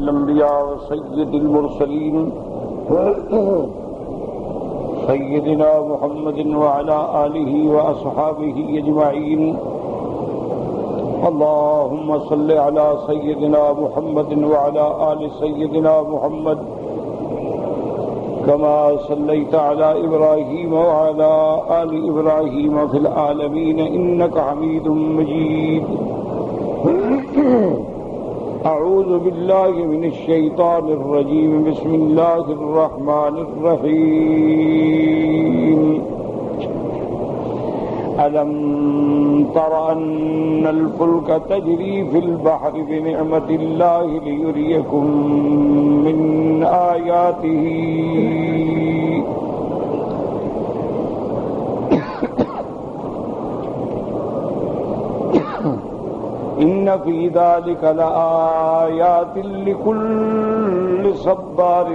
الأنبياء وسيد المرسلين سيدنا محمد وعلى آله وأصحابه أجمعين اللهم صل على سيدنا محمد وعلى آل سيدنا محمد كما صليت على إبراهيم وعلى آل إبراهيم في العالمين إنك حميد مجيد أعوذ بالله من الشيطان الرجيم بسم الله الرحمن الرحيم ألم تر أن الفلك تجري في البحر بنعمة الله ليريكم من آياته إن في ذلك لآيات لكل صبار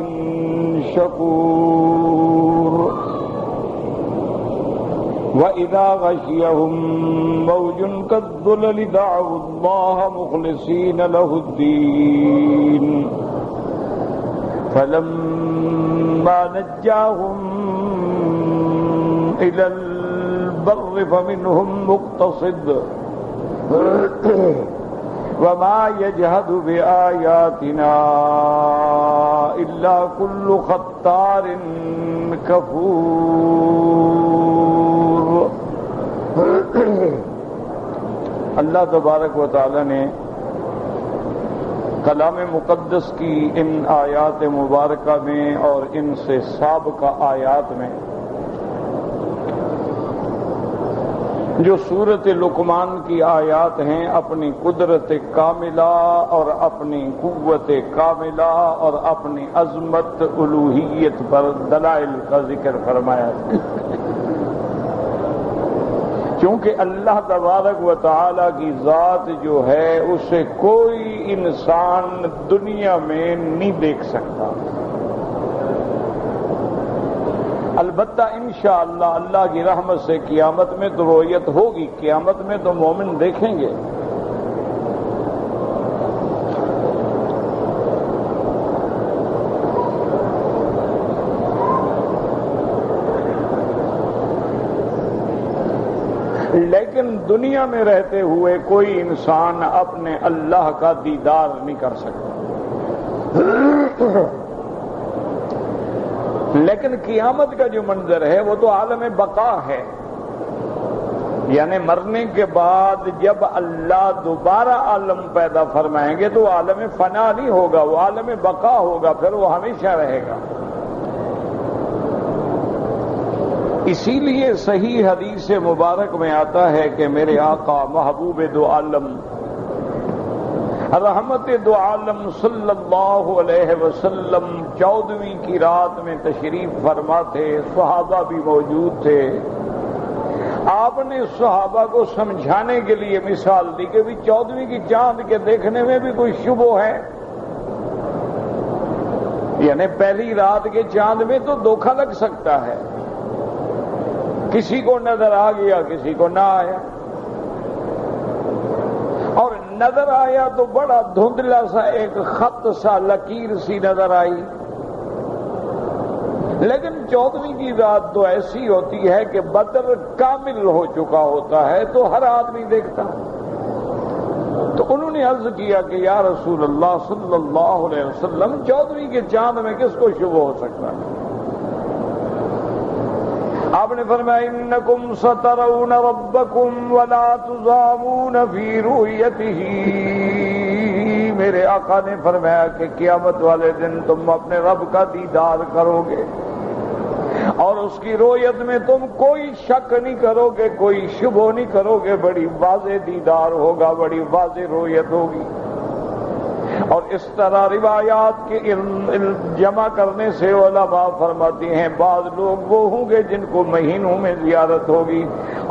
شكور وإذا غشيهم موج كالظلل دعوا الله مخلصين له الدين فلما نجاهم إلى البر فمنهم مقتصد وما يجحد بآياتنا إلا كل ختار كفور۔ اللہ تبارک و تعالی نے کلام مقدس کی ان آیات مبارکہ میں اور ان سے سابقہ آیات میں جو سورۃ لقمان کی آیات ہیں اپنی قدرت کاملہ اور اپنی قوت کاملہ اور اپنی عظمت الوہیت پر دلائل کا ذکر فرمایا ہے۔ چونکہ اللہ تبارک و تعالی کی ذات جو ہے اسے کوئی انسان دنیا میں نہیں دیکھ سکتا، البتہ انشاءاللہ اللہ کی رحمت سے قیامت میں تو رؤیت ہوگی، قیامت میں تو مومن دیکھیں گے۔ لیکن دنیا میں رہتے ہوئے کوئی انسان اپنے اللہ کا دیدار نہیں کر سکتا، لیکن قیامت کا جو منظر ہے وہ تو عالم بقا ہے، یعنی مرنے کے بعد جب اللہ دوبارہ عالم پیدا فرمائیں گے تو عالم فنا نہیں ہوگا، وہ عالم بقا ہوگا، پھر وہ ہمیشہ رہے گا۔ اسی لیے صحیح حدیث مبارک میں آتا ہے کہ میرے آقا محبوب دو عالم رحمت دو عالم صلی اللہ علیہ وسلم 14ویں کی رات میں تشریف فرما تھے، صحابہ بھی موجود تھے۔ آپ نے صحابہ کو سمجھانے کے لیے مثال دی کہ بھی 14ویں کی چاند کے دیکھنے میں بھی کوئی شبہ ہے، یعنی پہلی رات کے چاند میں تو دھوکہ لگ سکتا ہے، کسی کو نظر آ گیا کسی کو نہ آیا، اور نظر آیا تو بڑا دھندلا سا ایک خط سا لکیر سی نظر آئی، لیکن 14ویں کی رات تو ایسی ہوتی ہے کہ بدر کامل ہو چکا ہوتا ہے تو ہر آدمی دیکھتا۔ تو انہوں نے عرض کیا کہ یا رسول اللہ صلی اللہ علیہ وسلم 14ویں کے چاند میں کس کو شبہ ہو سکتا ہے؟ آپ نے فرمایا انکم سترون ربکم ولا تضامون فی رؤیتہ، میرے آقا نے فرمایا کہ قیامت والے دن تم اپنے رب کا دیدار کرو گے اور اس کی رؤیت میں تم کوئی شک نہیں کرو گے، کوئی شبہ نہیں کرو گے، بڑی واضح دیدار ہوگا، بڑی واضح رؤیت ہوگی۔ اور اس طرح روایات کے جمع کرنے سے علماء فرماتے ہیں بعض لوگ وہ ہوں گے جن کو مہینوں میں زیارت ہوگی،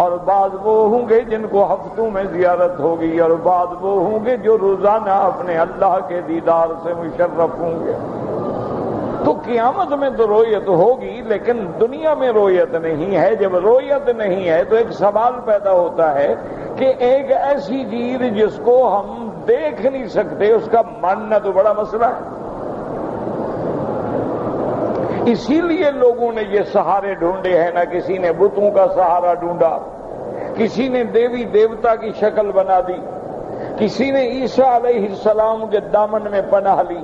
اور بعض وہ ہوں گے جن کو ہفتوں میں زیارت ہوگی، اور بعض وہ ہوں گے جو روزانہ اپنے اللہ کے دیدار سے مشرف ہوں گے۔ تو قیامت میں تو رویت ہوگی لیکن دنیا میں رویت نہیں ہے۔ جب رویت نہیں ہے تو ایک سوال پیدا ہوتا ہے کہ ایک ایسی چیز جس کو ہم دیکھ نہیں سکتے اس کا ماننا تو بڑا مسئلہ ہے۔ اسی لیے لوگوں نے یہ سہارے ڈھونڈے ہیں، نہ کسی نے بتوں کا سہارا ڈھونڈا، کسی نے دیوی دیوتا کی شکل بنا دی، کسی نے عیسیٰ علیہ السلام کے دامن میں پناہ لی،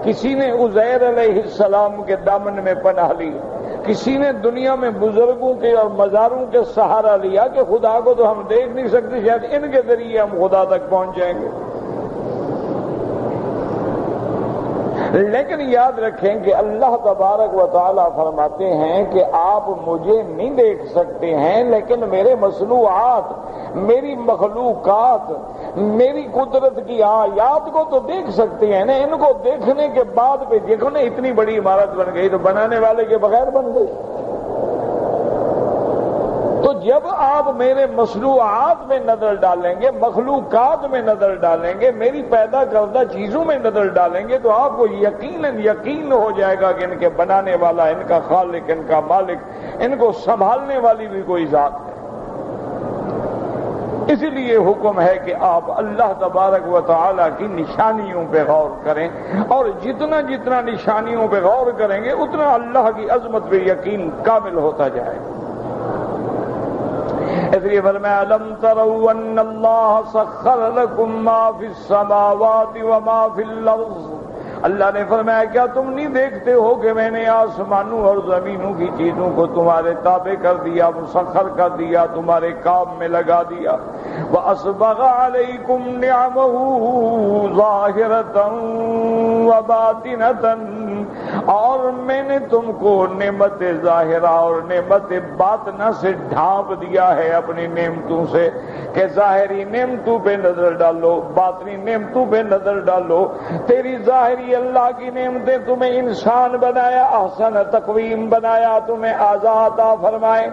کسی نے عزیر علیہ السلام کے دامن میں پناہ لی، کسی نے دنیا میں بزرگوں کے اور مزاروں کے سہارا لیا کہ خدا کو تو ہم دیکھ نہیں سکتے، شاید ان کے ذریعے ہم خدا تک پہنچ جائیں گے۔ لیکن یاد رکھیں کہ اللہ تبارک و تعالیٰ فرماتے ہیں کہ آپ مجھے نہیں دیکھ سکتے ہیں، لیکن میرے مصنوعات، میری مخلوقات، میری قدرت کی آیات کو تو دیکھ سکتے ہیں نا۔ ان کو دیکھنے کے بعد پہ دیکھو نا، اتنی بڑی عمارت بن گئی تو بنانے والے کے بغیر بن گئی۔ تو جب آپ میرے مصنوعات میں نظر ڈالیں گے، مخلوقات میں نظر ڈالیں گے، میری پیدا کردہ چیزوں میں نظر ڈالیں گے، تو آپ کو یقین ہو جائے گا کہ ان کے بنانے والا، ان کا خالق، ان کا مالک، ان کو سنبھالنے والی بھی کوئی ذات ہے۔ اسی لیے حکم ہے کہ آپ اللہ تبارک و تعالیٰ کی نشانیوں پہ غور کریں، اور جتنا جتنا نشانیوں پہ غور کریں گے اتنا اللہ کی عظمت پہ یقین کامل ہوتا جائے گا۔ اس لیے فرمایا الم تروا ان اللہ سخر لکم ما فی السماوات وما فی الارض، اللہ نے فرمایا کیا تم نہیں دیکھتے ہو کہ میں نے آسمانوں اور زمینوں کی چیزوں کو تمہارے تابع کر دیا، مسخر کر دیا، تمہارے کام میں لگا دیا۔ وَأَسْبَغَ عَلَيْكُمْ نِعَمَهُ ظَاهِرَةً وَبَاطِنَةً، اور میں نے تم کو نعمت ظاہرہ اور نعمت باطنہ سے ڈھانپ دیا ہے اپنی نعمتوں سے، کہ ظاہری نعمتوں پہ نظر ڈالو، باطنی نعمتوں پہ نظر ڈالو۔ تیری ظاہری اللہ کی نعمتیں، تمہیں انسان بنایا، احسن تقویم بنایا، تمہیں آزاد عطا فرمائے،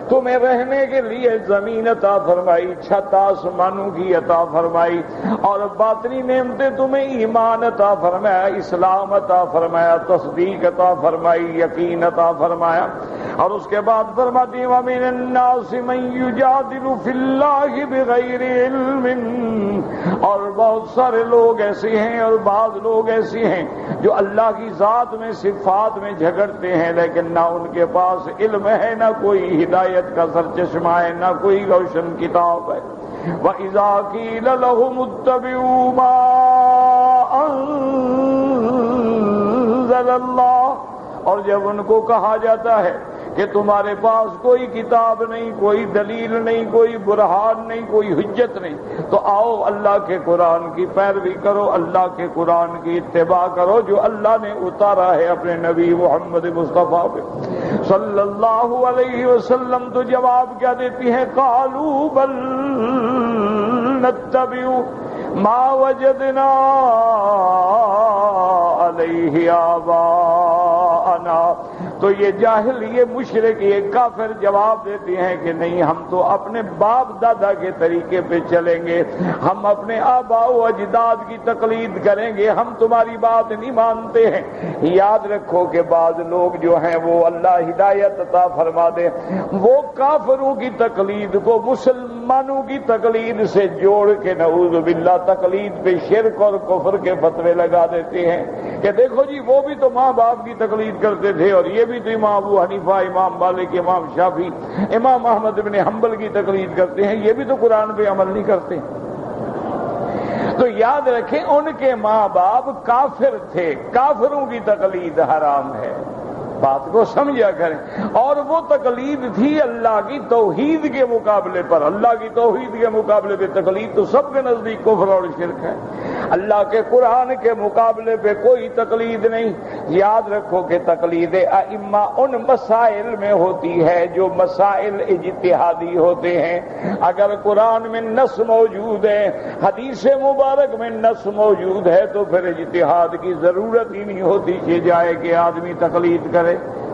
تمہیں رہنے کے لیے زمین عطا فرمائی، چھت آسمانوں کی عطا فرمائی، اور باطنی نعمتیں تمہیں ایمان عطا فرمایا، اسلام عطا فرمایا، تصدیق عطا فرمائی، یقین عطا فرمایا۔ اور اس کے بعد فرماتی وَمِنَ النَّاسِ مَن يُجَادِلُ فِي اللَّهِ بِغَيْرِ عِلْمٍ، اور بہت سارے لوگ ایسے ہیں اور بعض لوگ ایسے ہیں جو اللہ کی ذات میں، صفات میں جھگڑتے ہیں، لیکن نہ ان کے پاس علم ہے، نہ کوئی ہدایت کا سرچشمہ ہے، نہ کوئی روشن کتاب ہے۔ وَإِذَا قِيلَ لَهُمُ اتَّبِعُوا مَا أَنزَلَ اللَّهُ، اور جب ان کو کہا جاتا ہے کہ تمہارے پاس کوئی کتاب نہیں، کوئی دلیل نہیں، کوئی برہان نہیں، کوئی حجت نہیں، تو آؤ اللہ کے قرآن کی پیروی کرو، اللہ کے قرآن کی اتباع کرو جو اللہ نے اتارا ہے اپنے نبی محمد مصطفیٰ پہ صلی اللہ علیہ وسلم۔ تو جواب کیا دیتی ہیں؟ قالوا بل نتبع ما وجدنا علیہ آباءنا، تو یہ جاہل، یہ مشرک، یہ کافر جواب دیتے ہیں کہ نہیں، ہم تو اپنے باپ دادا کے طریقے پہ چلیں گے، ہم اپنے آباء و اجداد کی تقلید کریں گے، ہم تمہاری بات نہیں مانتے ہیں۔ یاد رکھو کہ بعض لوگ جو ہیں وہ اللہ ہدایت عطا فرما دے، وہ کافروں کی تقلید کو مسلمانوں کی تقلید سے جوڑ کے نعوذ باللہ تقلید پہ شرک اور کفر کے فتوے لگا دیتے ہیں کہ دیکھو جی وہ بھی تو ماں باپ کی تقلید کرتے تھے، اور یہ بھی تو امام ابو حنیفہ، امام مالک، امام شافعی، امام احمد بن حنبل کی تقلید کرتے ہیں، یہ بھی تو قرآن پہ عمل نہیں کرتے۔ تو یاد رکھیں ان کے ماں باپ کافر تھے، کافروں کی تقلید حرام ہے، بات کو سمجھا کریں۔ اور وہ تقلید تھی اللہ کی توحید کے مقابلے پر، اللہ کی توحید کے مقابلے پہ تقلید تو سب کے نزدیک کفر اور شرک ہے، اللہ کے قرآن کے مقابلے پہ کوئی تقلید نہیں۔ یاد رکھو کہ تقلید ائمہ ان مسائل میں ہوتی ہے جو مسائل اجتہادی ہوتے ہیں۔ اگر قرآن میں نص موجود ہے، حدیث مبارک میں نص موجود ہے، تو پھر اجتہاد کی ضرورت ہی نہیں ہوتی کہ جائے کہ آدمی تقلید کرے۔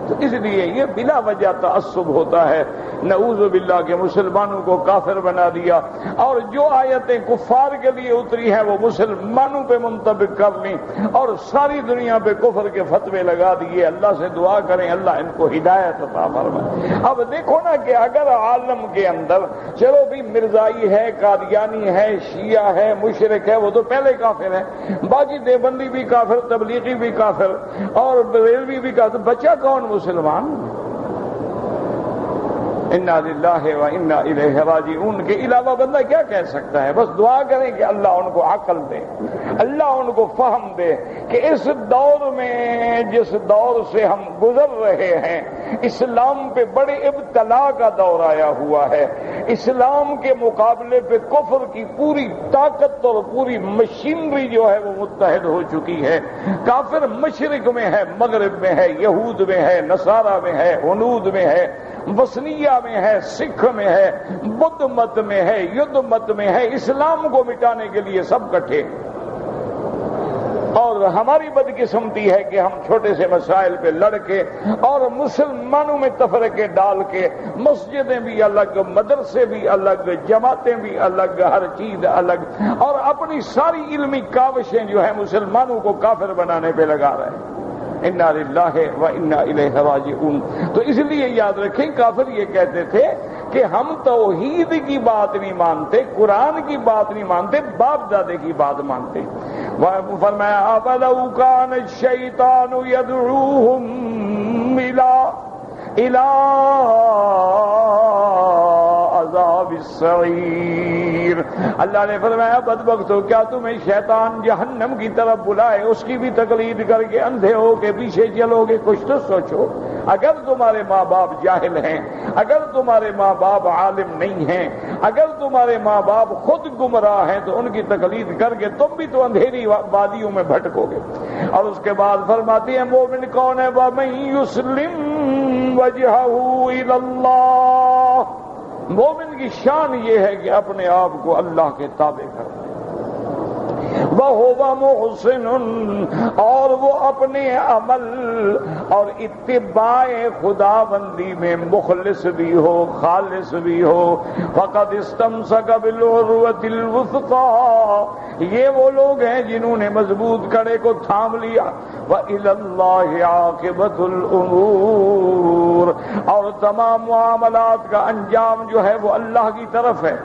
تو اس لیے یہ بلا وجہ تعصب ہوتا ہے، نعوذ باللہ کے مسلمانوں کو کافر بنا دیا، اور جو آیتیں کفار کے لیے اتری ہیں وہ مسلمانوں پہ منطبق کر لیں اور ساری دنیا پہ کفر کے فتوے لگا دیے۔ اللہ سے دعا کریں اللہ ان کو ہدایت عطا فرمائے۔ اب دیکھو نا کہ اگر عالم کے اندر چلو بھی مرزائی ہے، قادیانی ہے، شیعہ ہے، مشرک ہے، وہ تو پہلے کافر ہے، باقی دیوبندی بھی کافر، تبلیغی بھی کافر اور بریلوی بھی کافر، بچہ کون مسلمان؟ انا للہ و انا الیہ راجعون کے علاوہ بندہ کیا کہہ سکتا ہے؟ بس دعا کریں کہ اللہ ان کو عقل دے، اللہ ان کو فہم دے کہ اس دور میں جس دور سے ہم گزر رہے ہیں، اسلام پہ بڑے ابتلا کا دور آیا ہوا ہے، اسلام کے مقابلے پہ کفر کی پوری طاقت اور پوری مشینری جو ہے وہ متحد ہو چکی ہے۔ کافر مشرق میں ہے، مغرب میں ہے، یہود میں ہے، نصارہ میں ہے، ہنود میں ہے، وثنیہ میں ہے، سکھ میں ہے، بدھ مت میں ہے، یدھ مت میں ہے، اسلام کو مٹانے کے لیے سب کٹھے۔ اور ہماری بدقسمتی ہے کہ ہم چھوٹے سے مسائل پہ لڑ کے اور مسلمانوں میں تفرقے ڈال کے مسجدیں بھی الگ، مدرسے بھی الگ، جماعتیں بھی الگ، ہر چیز الگ، اور اپنی ساری علمی کاوشیں جو ہیں مسلمانوں کو کافر بنانے پہ لگا رہے ہیں۔ انا للہ و انا الیہ راجعون۔ تو اس لیے یاد رکھیں کافر یہ کہتے تھے کہ ہم توحید کی بات نہیں مانتے، قرآن کی بات نہیں مانتے، باپ دادے کی بات مانتے۔ فرمایا اَوَلَوْ كَانَ الشَّيْطَانُ يَدْعُوهُمْ إِلَىٰ عذاب السعیر۔ اللہ نے فرمایا بدبختو کیا تمہیں شیطان جہنم کی طرف بلائے اس کی بھی تقلید کر کے اندھے ہو کے پیچھے چلو گے؟ کچھ تو سوچو۔ اگر تمہارے ماں باپ جاہل ہیں، اگر تمہارے ماں باپ عالم نہیں ہیں، اگر تمہارے ماں باپ خود گمراہ ہیں تو ان کی تقلید کر کے تم بھی تو اندھیری وادیوں میں بھٹکو گے۔ اور اس کے بعد فرماتی ہیں مومن کون ہے؟ وَمَن يُسْلِمْ وَجْهَهُ إِلَى اللَّهِ۔ مومن کی شان یہ ہے کہ اپنے آپ کو اللہ کے تابع کر دے۔ وَهُوَ مُحْسِنٌ، اور وہ اپنے عمل اور اتباع خداوندی میں مخلص بھی ہو، خالص بھی ہو۔ فَقَدِ اسْتَمْسَكَ بِالْعُرْوَةِ الْوُثْقَىٰ، یہ وہ لوگ ہیں جنہوں نے مضبوط کڑے کو تھام لیا۔ وَإِلَى اللَّهِ عَاقِبَةُ الْأُمُورِ، اور تمام معاملات کا انجام جو ہے وہ اللہ کی طرف ہے۔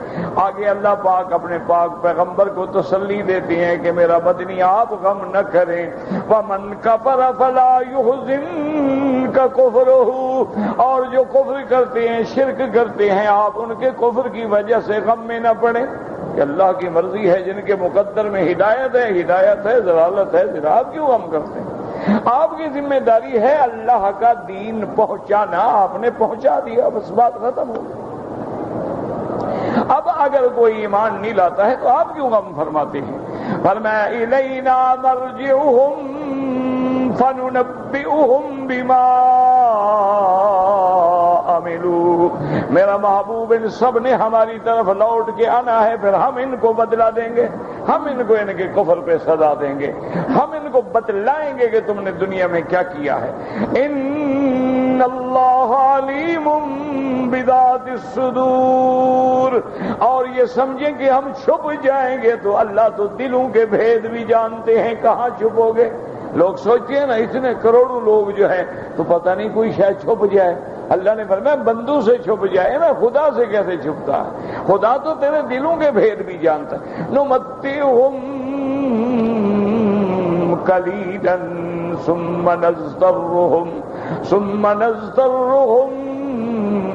آگے اللہ پاک اپنے پاک پیغمبر کو تسلی دیتے ہیں کہ میرا مدنی آپ غم نہ کریں۔ وَمَنْ كَفَرَ فَلَا يُحْزِنْكَ كُفْرُهُ، اور جو کفر کرتے ہیں، شرک کرتے ہیں، آپ ان کے کفر کی وجہ سے غم میں نہ پڑیں کہ اللہ کی مرضی ہے، جن کے مقدر میں ہدایت ہے، ہدایت ہے، ضلالت ہے، ذرا آپ کیوں غم کرتے ہیں؟ آپ کی ذمہ داری ہے اللہ کا دین پہنچانا، آپ نے پہنچا دیا، بس بات ختم ہو گئی۔ اب اگر کوئی ایمان نہیں لاتا ہے تو آپ کیوں غم فرماتے ہیں؟ فرمایا الینا مرجعہم فننبئہم بما عملوا، میرا محبوب ان سب نے ہماری طرف لوٹ کے آنا ہے، پھر ہم ان کو بدلا دیں گے، ہم ان کو ان کے کفر پہ سزا دیں گے، ہم ان کو بتلائیں گے کہ تم نے دنیا میں کیا کیا ہے۔ ان اللہ علیم بذات الصدور، اور یہ سمجھیں کہ ہم چھپ جائیں گے تو اللہ تو دلوں کے بھید بھی جانتے ہیں، کہاں چھپو گے؟ لوگ سوچتے ہیں نا اتنے کروڑوں لوگ جو ہیں تو پتہ نہیں کوئی شاید چھپ جائے۔ اللہ نے فرمایا بندوں سے چھپ جائے نا، خدا سے کیسے چھپتا ہے؟ خدا تو تیرے دلوں کے بھید بھی جانتا ہے۔ نمتعہم قلیلا ثم نضطرہم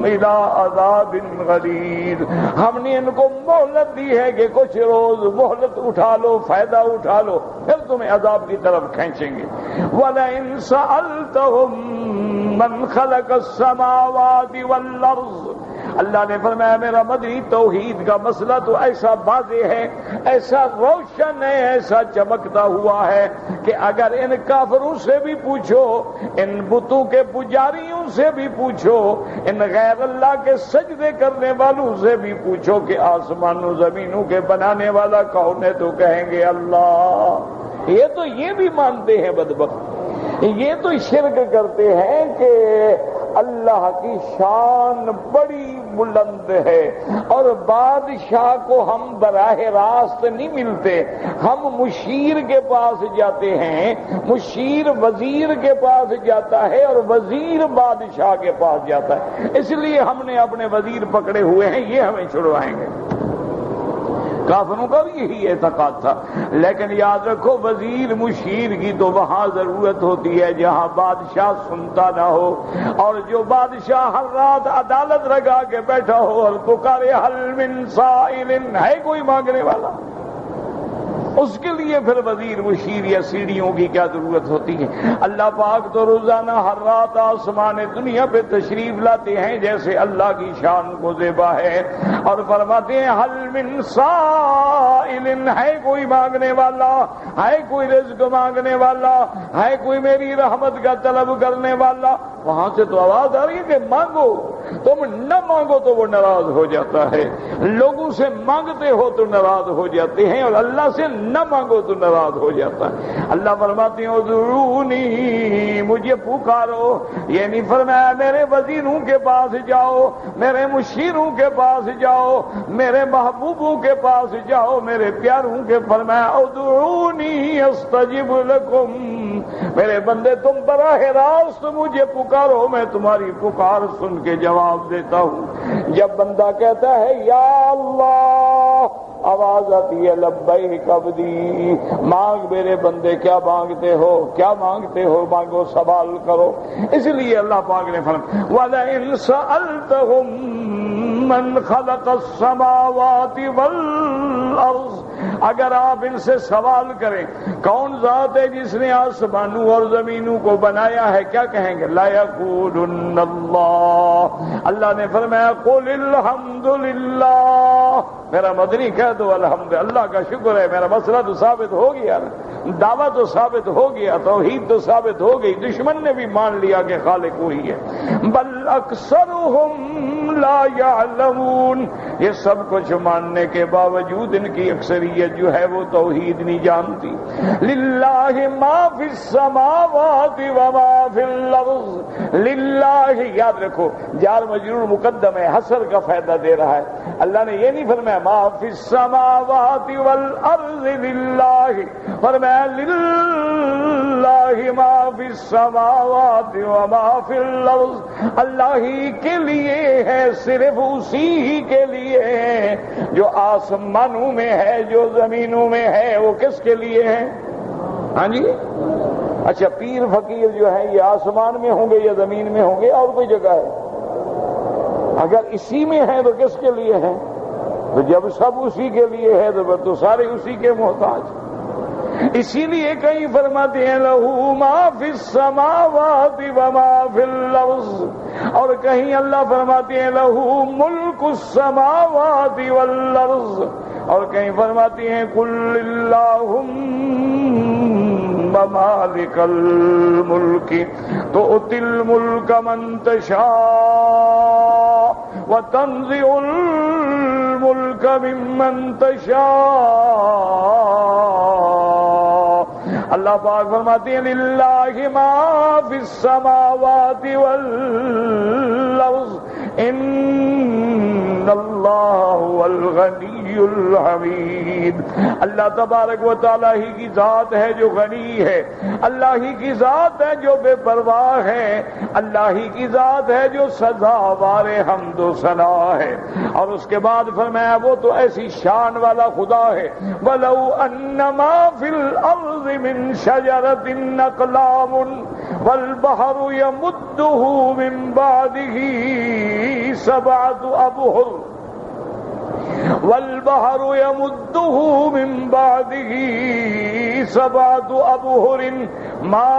الى عذاب غلیظ، ہم نے ان کو مہلت دی ہے کہ کچھ روز مہلت اٹھا لو، فائدہ اٹھا لو، پھر تمہیں عذاب کی طرف کھینچیں گے۔ وَلَئِن سَأَلْتَهُم مَّنْ خَلَقَ السَّمَاوَاتِ وَالْأَرْضَ، اللہ نے فرمایا میرا مدنی توحید کا مسئلہ تو ایسا واضح ہے، ایسا روشن ہے، ایسا چمکتا ہوا ہے کہ اگر ان کافروں سے بھی پوچھو، ان بتوں کے پجاریوں سے بھی پوچھو، ان غیر اللہ کے سجدے کرنے والوں سے بھی پوچھو کہ آسمانوں زمینوں کے بنانے والا کون ہے، تو کہیں گے اللہ۔ یہ تو یہ بھی مانتے ہیں بدبخت، یہ تو شرک کرتے ہیں کہ اللہ کی شان بڑی بلند ہے اور بادشاہ کو ہم براہ راست نہیں ملتے، ہم مشیر کے پاس جاتے ہیں، مشیر وزیر کے پاس جاتا ہے اور وزیر بادشاہ کے پاس جاتا ہے، اس لیے ہم نے اپنے وزیر پکڑے ہوئے ہیں، یہ ہمیں چھڑوائیں گے۔ کافروں کا بھی یہی اعتقاد تھا، لیکن یاد رکھو وزیر مشیر کی تو وہاں ضرورت ہوتی ہے جہاں بادشاہ سنتا نہ ہو، اور جو بادشاہ ہر رات عدالت لگا کے بیٹھا ہو اور پکارے حل من سائل، ہے کوئی مانگنے والا، اس کے لیے پھر وزیر مشیر یا سیڑھیوں کی کیا ضرورت ہوتی ہے؟ اللہ پاک تو روزانہ ہر رات آسمان دنیا پہ تشریف لاتے ہیں جیسے اللہ کی شان کو زیبا ہے، اور فرماتے ہیں حل من سائل، ہے کوئی مانگنے والا، ہے کوئی رزق مانگنے والا، ہے کوئی میری رحمت کا طلب کرنے والا۔ وہاں سے تو آواز آ رہی ہے کہ مانگو، تم نہ مانگو تو وہ ناراض ہو جاتا ہے، لوگوں سے مانگتے ہو تو ناراض ہو جاتے ہیں، اور اللہ سے نہ مانگو تو ناراض ہو جاتا ہے۔ اللہ فرماتے ہیں ادعونی، مجھے پکارو، یہ نہیں فرمایا میرے وزیروں کے پاس جاؤ، میرے مشیروں کے پاس جاؤ، میرے محبوبوں کے پاس جاؤ، میرے پیاروں کے، فرمایا ادعونی استجب لکم، میرے بندے تم براہ راست مجھے پکارو، میں تمہاری پکار سن کے جواب دیتا ہوں۔ جب بندہ کہتا ہے یا اللہ، آواز آتی ہے لبیک عبدی، مانگ میرے بندے، کیا مانگتے ہو، کیا مانگتے ہو، مانگو، سوال کرو۔ اس لیے اللہ پاک نے فرمایا وَلَئِن سَأَلْتَهُم مَّن خَلَقَ السَّمَاوَاتِ وَالْأَرْضَ، اگر آپ ان سے سوال کریں کون ذات ہے جس نے آسمانوں اور زمینوں کو بنایا ہے، کیا کہیں گے؟ لا یقولن اللہ، اللہ نے فرمایا قل الحمد للہ، میرا مدنی کہہ دو الحمد، اللہ کا شکر ہے، میرا مسئلہ تو ثابت ہو گیا، دعویٰ تو ثابت ہو گیا، توحید تو ثابت ہو گئی، دشمن نے بھی مان لیا کہ خالق وہی ہے۔ بل اکثرهم لا يعلمون، یہ سب کچھ ماننے کے باوجود ان کی اکثریت جو ہے وہ توحید نہیں جانتی۔ للہ ما فی السماوات وما فی الارض، للہ، یاد رکھو جار مجرور مقدم ہے، حصر کا فائدہ دے رہا ہے۔ اللہ نے یہ نہیں فرمایا ما فی السماوات والارض للہ، فرمایا للہ ما فی السماوات وما فی الارض، اللہ ہی کے لیے ہے، صرف اسی ہی کے لیے ہے، جو آسمانوں میں ہے، جو زمینوں میں ہے، وہ کس کے لیے ہے؟ ہاں جی، اچھا پیر فقیر جو ہے یہ آسمان میں ہوں گے یا زمین میں ہوں گے اور کوئی جگہ ہے؟ اگر اسی میں ہے تو کس کے لیے ہے؟ تو جب سب اسی کے لیے ہے تو سارے اسی کے محتاج۔ اسی لیے کہیں فرماتے ہیں لہو ما فی السماوات وما فی الارض، اور کہیں اللہ فرماتے ہیں لہو ملک السماوات والارض، اور کہیں فرماتے ہیں قل اللہم مالک الملک تؤتی الملک من تشاء وتنزع الملک ممن تشاء۔ اللہ پاک فرماتے ہیں للہ ما فی السماوات والارض ان اللہ هو الغنی الحمید، اللہ تبارک و تعالیٰ ہی کی ذات ہے جو غنی ہے، اللہ ہی کی ذات ہے جو بے پرواہ ہے، اللہ ہی کی ذات ہے جو سزاوار حمد و ثنا ہے۔ اور اس کے بعد فرمایا وہ تو ایسی شان والا خدا ہے وَلَوْ أَنَّ مَا فِي الْأَرْضِ مِنْ شَجَرَةٍ أَقْلَامٌ وَالْبَحْرُ يَمُدُّهُ مِنْ بَعْدِهِ سَبْعَةُ أَبْحُرٍ والبحر يمده من بعده سبعة أبحر ما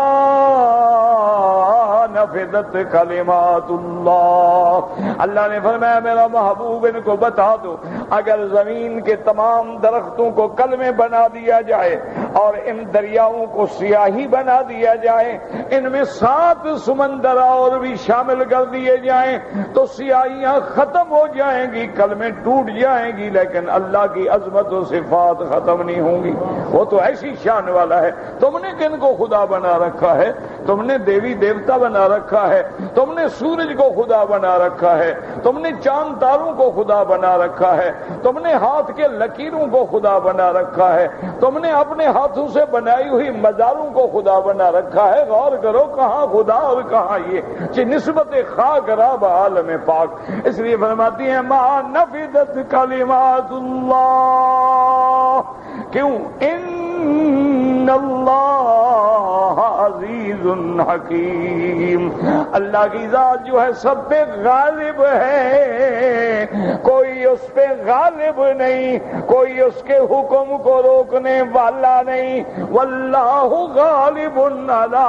نفدت کلمات اللہ۔ اللہ نے فرمایا میرا محبوب ان کو بتا دو اگر زمین کے تمام درختوں کو کلمے بنا دیا جائے اور ان دریاؤں کو سیاہی بنا دیا جائے، ان میں 7 سمندر اور بھی شامل کر دیے جائیں تو سیاہیاں ختم ہو جائیں گی، کلمے ٹوٹ جائیں گی، لیکن اللہ کی عظمت و صفات ختم نہیں ہوں گی۔ وہ تو ایسی شان والا ہے۔ تم نے کن کو خدا بنا رکھا ہے؟ تم نے دیوی دیوتا بنا رکھا ہے، تم نے سورج کو خدا بنا رکھا ہے، تم نے چاند تاروں کو خدا بنا رکھا ہے، تم نے ہاتھ کے لکیروں کو خدا بنا رکھا ہے، تم نے اپنے ہاتھوں سے بنائی ہوئی مزاروں کو خدا بنا رکھا ہے۔ غور کرو کہاں خدا اور کہاں یہ نسبت خاک رب عالم پاک۔ اس لیے فرماتی ہیں ما نفدت کلمات اللہ، کیوں؟ ان اللہ عزیز حکیم، اللہ کی ذات جو ہے سب پہ غالب ہے، کوئی اس پہ غالب نہیں، کوئی اس کے حکم کو روکنے والا نہیں۔ واللہ غالب علی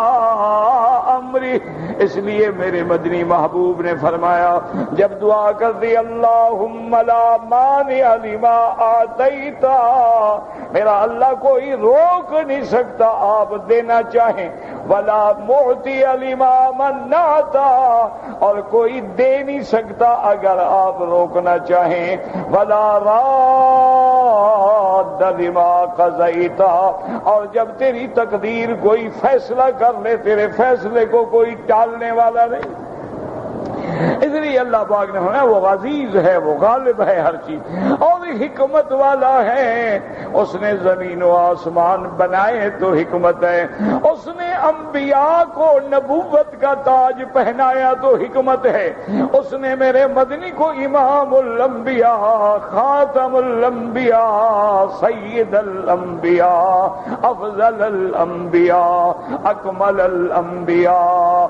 امرہ، اس لیے میرے مدنی محبوب نے فرمایا جب دعا کر دی اللہم لا مانع لما آتیت، میرا اللہ کوئی روک نہیں سکتا آپ دینا چاہیں، ولا معطی لما منعت، اور کوئی دے نہیں سکتا اگر آپ روکنا چاہیں، ولا راد لما قضیت، اور جب تیری تقدیر کوئی فیصلہ کر لے تیرے فیصلے کو کوئی ٹالنے والا نہیں۔ اس لیے اللہ پاک نے فرمایا وہ عزیز ہے، وہ غالب ہے ہر چیز، اور حکمت والا ہے۔ اس نے زمین و آسمان بنائے تو حکمت ہے، اس نے انبیاء کو نبوت کا تاج پہنایا تو حکمت ہے، اس نے میرے مدنی کو امام الانبیاء، خاتم الانبیاء، سید الانبیاء، افضل الانبیاء، اکمل الانبیاء،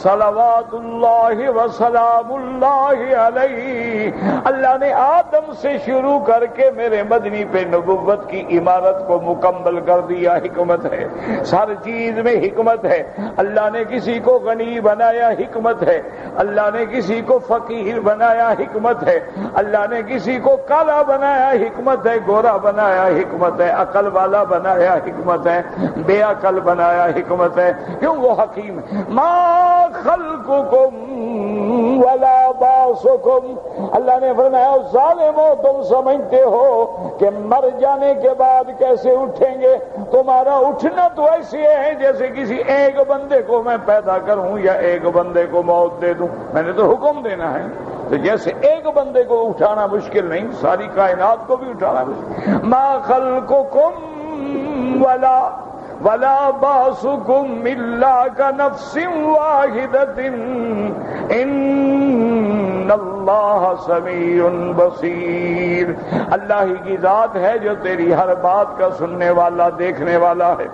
صلوات اللہ وسلام اللہ علیہ، اللہ نے آدم سے شروع کر کے میرے مدنی پہ نبوت کی عمارت کو مکمل کر دیا۔ حکمت ہے، ہر چیز میں حکمت ہے۔ اللہ نے کسی کو غنی بنایا، حکمت ہے۔ اللہ نے کسی کو فقیر بنایا، حکمت ہے۔ اللہ نے کسی کو کالا بنایا، حکمت ہے۔ گورا بنایا، حکمت ہے۔ عقل والا بنایا، حکمت ہے۔ بے عقل بنایا، حکمت ہے۔ کیوں؟ وہ حکیم ہے۔ ما خلقکم ولا بعثکم، اللہ نے فرمایا ظالمو تم سمجھتے ہو کہ مر جانے کے بعد کیسے اٹھیں گے؟ تمہارا اٹھنا تو ایسے ہے جیسے کسی ایک بندے کو میں پیدا کروں یا ایک بندے کو موت دے دوں، میں نے تو حکم دینا ہے۔ تو جیسے ایک بندے کو اٹھانا مشکل نہیں، ساری کائنات کو بھی اٹھانا مشکل۔ ما خلقکم ولا بعثکم الا کنفس واحدۃ ان اللہ سمیع بصیر، اللہ ہی کی ذات ہے جو تیری ہر بات کا سننے والا، دیکھنے والا ہے۔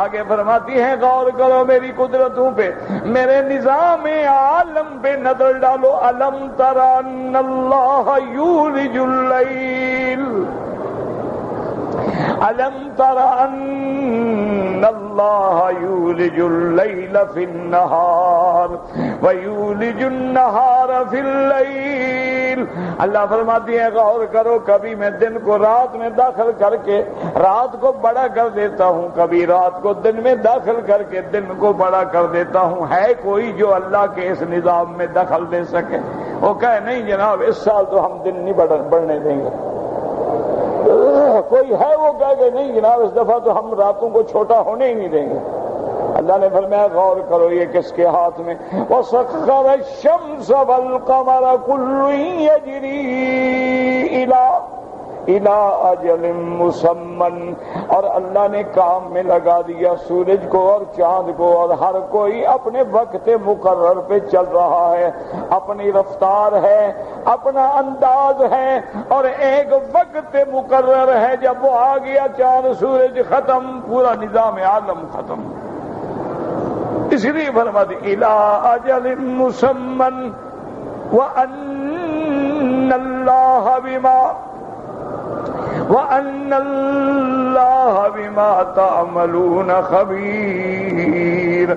آگے فرماتی ہیں غور کرو میری قدرتوں پہ، میرے نظام عالم پہ نظر ڈالو۔ الم تر ان اللہ یولج اللیل، الم تر ان اللہ یولج اللیل فی النہار ویولج النہار فی اللیل، اللہ فرماتی ہے غور کرو، کبھی میں دن کو رات میں داخل کر کے رات کو بڑا کر دیتا ہوں، کبھی رات کو دن میں داخل کر کے دن کو بڑا کر دیتا ہوں۔ ہے کوئی جو اللہ کے اس نظام میں دخل دے سکے؟ وہ کہے نہیں جناب اس سال تو ہم دن نہیں بڑھنے دیں گے۔ کوئی ہے وہ کہہ کہ نہیں جناب اس دفعہ تو ہم راتوں کو چھوٹا ہونے ہی نہیں دیں گے؟ اللہ نے فرمایا غور کرو یہ کس کے ہاتھ میں؟ وَسَخَّرَ الشَّمْسَ وَالْقَمَرَ كُلٌّ يَجْرِي إِلَىٰ أَجَلٍ مُّسَمًّى، اور اللہ نے کام میں لگا دیا سورج کو اور چاند کو، اور ہر کوئی اپنے وقت مقرر پہ چل رہا ہے، اپنی رفتار ہے، اپنا انداز ہے، اور ایک وقت مقرر ہے۔ جب وہ آ گیا چاند سورج ختم، پورا نظام عالم ختم۔ اس لیے فرما دی إِلَىٰ أَجَلٍ مُّسَمًّى وَأَنَّ اللَّهَ اللہ بما تعملون خبیر،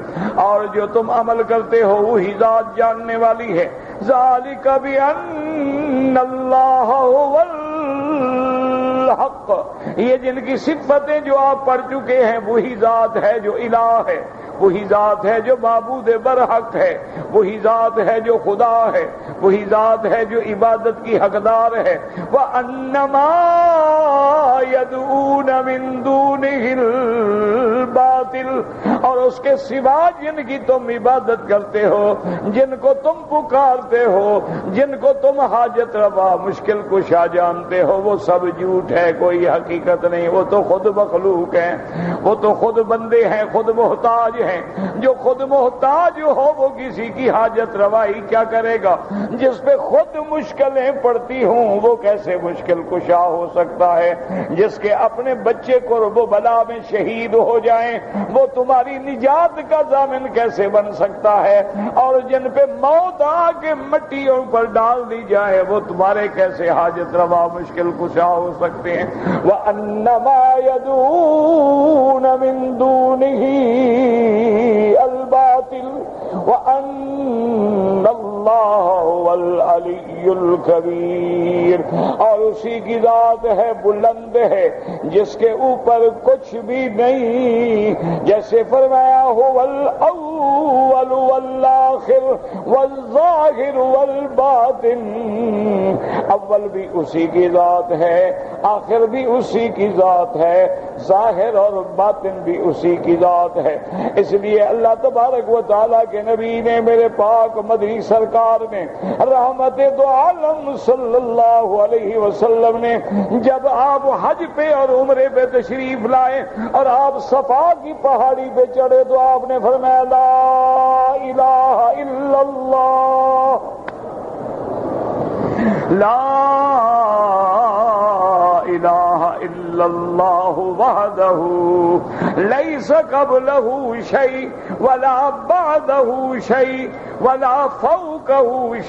اور جو تم عمل کرتے ہو وہی ذات جاننے والی ہے۔ ذالک بأن اللہ هو الحق، یہ جن کی صفتیں جو آپ پڑھ چکے ہیں وہی ذات ہے جو الہ ہے، وہی ذات ہے جو معبود برحق ہے، وہی ذات ہے جو خدا ہے، وہی ذات ہے جو عبادت کی حقدار ہے۔ وَأَنَّ مَا يَدْعُونَ مِن دُونِهِ الْبَاطِلُ، اور اس کے سوا جن کی تم عبادت کرتے ہو، جن کو تم پکارتے ہو، جن کو تم حاجت روا مشکل کشا جانتے ہو، وہ سب جھوٹ ہے، کوئی حقیقت نہیں۔ وہ تو خود مخلوق ہیں، وہ تو خود بندے ہیں، خود محتاج ہیں۔ جو خود محتاج ہو وہ کسی کی حاجت روائی کیا کرے گا؟ جس پہ خود مشکلیں پڑتی ہوں وہ کیسے مشکل کشا ہو سکتا ہے؟ جس کے اپنے بچے قرب و بلا میں شہید ہو جائیں وہ تمہاری نجات کا ضامن کیسے بن سکتا ہے؟ اور جن پہ موت آ کے مٹیوں پر ڈال دی جائے وہ تمہارے کیسے حاجت روا مشکل کشا ہو سکتے ہیں؟ وَأَنَّ مَا يَدْعُونَ مِن دُونِهِ الْبَاطِلُ وَأَنَّ اللَّهَ هُوَ الْعَلِيُّ الْكَبِيرُ، اور اسی کی ذات ہے بلند ہے جس کے اوپر کچھ بھی نہیں، جیسے فرمایا هُوَ الْأَوَّلُ وَالْآخِرُ وَالظَّاهِرُ وَالْبَاطِنُ، اول بھی اسی کی ذات ہے، آخر بھی اسی کی ذات ہے، ظاہر اور باطن بھی اسی کی ذات ہے۔ اس لیے اللہ تبارک و تعالیٰ کے نبی نے، میرے پاک مدنی سرکار نے، رحمت دو عالم صلی اللہ علیہ وسلم نے، جب آپ حج پہ اور عمرے پہ تشریف لائے اور آپ صفا کی پہاڑی پہ چڑھے تو آپ نے فرمایا لا الہ الا اللہ، لا الہ الا اللہ وحدہ لیس قبلہ شیء ولا بعدہ شیء ولا فوقہ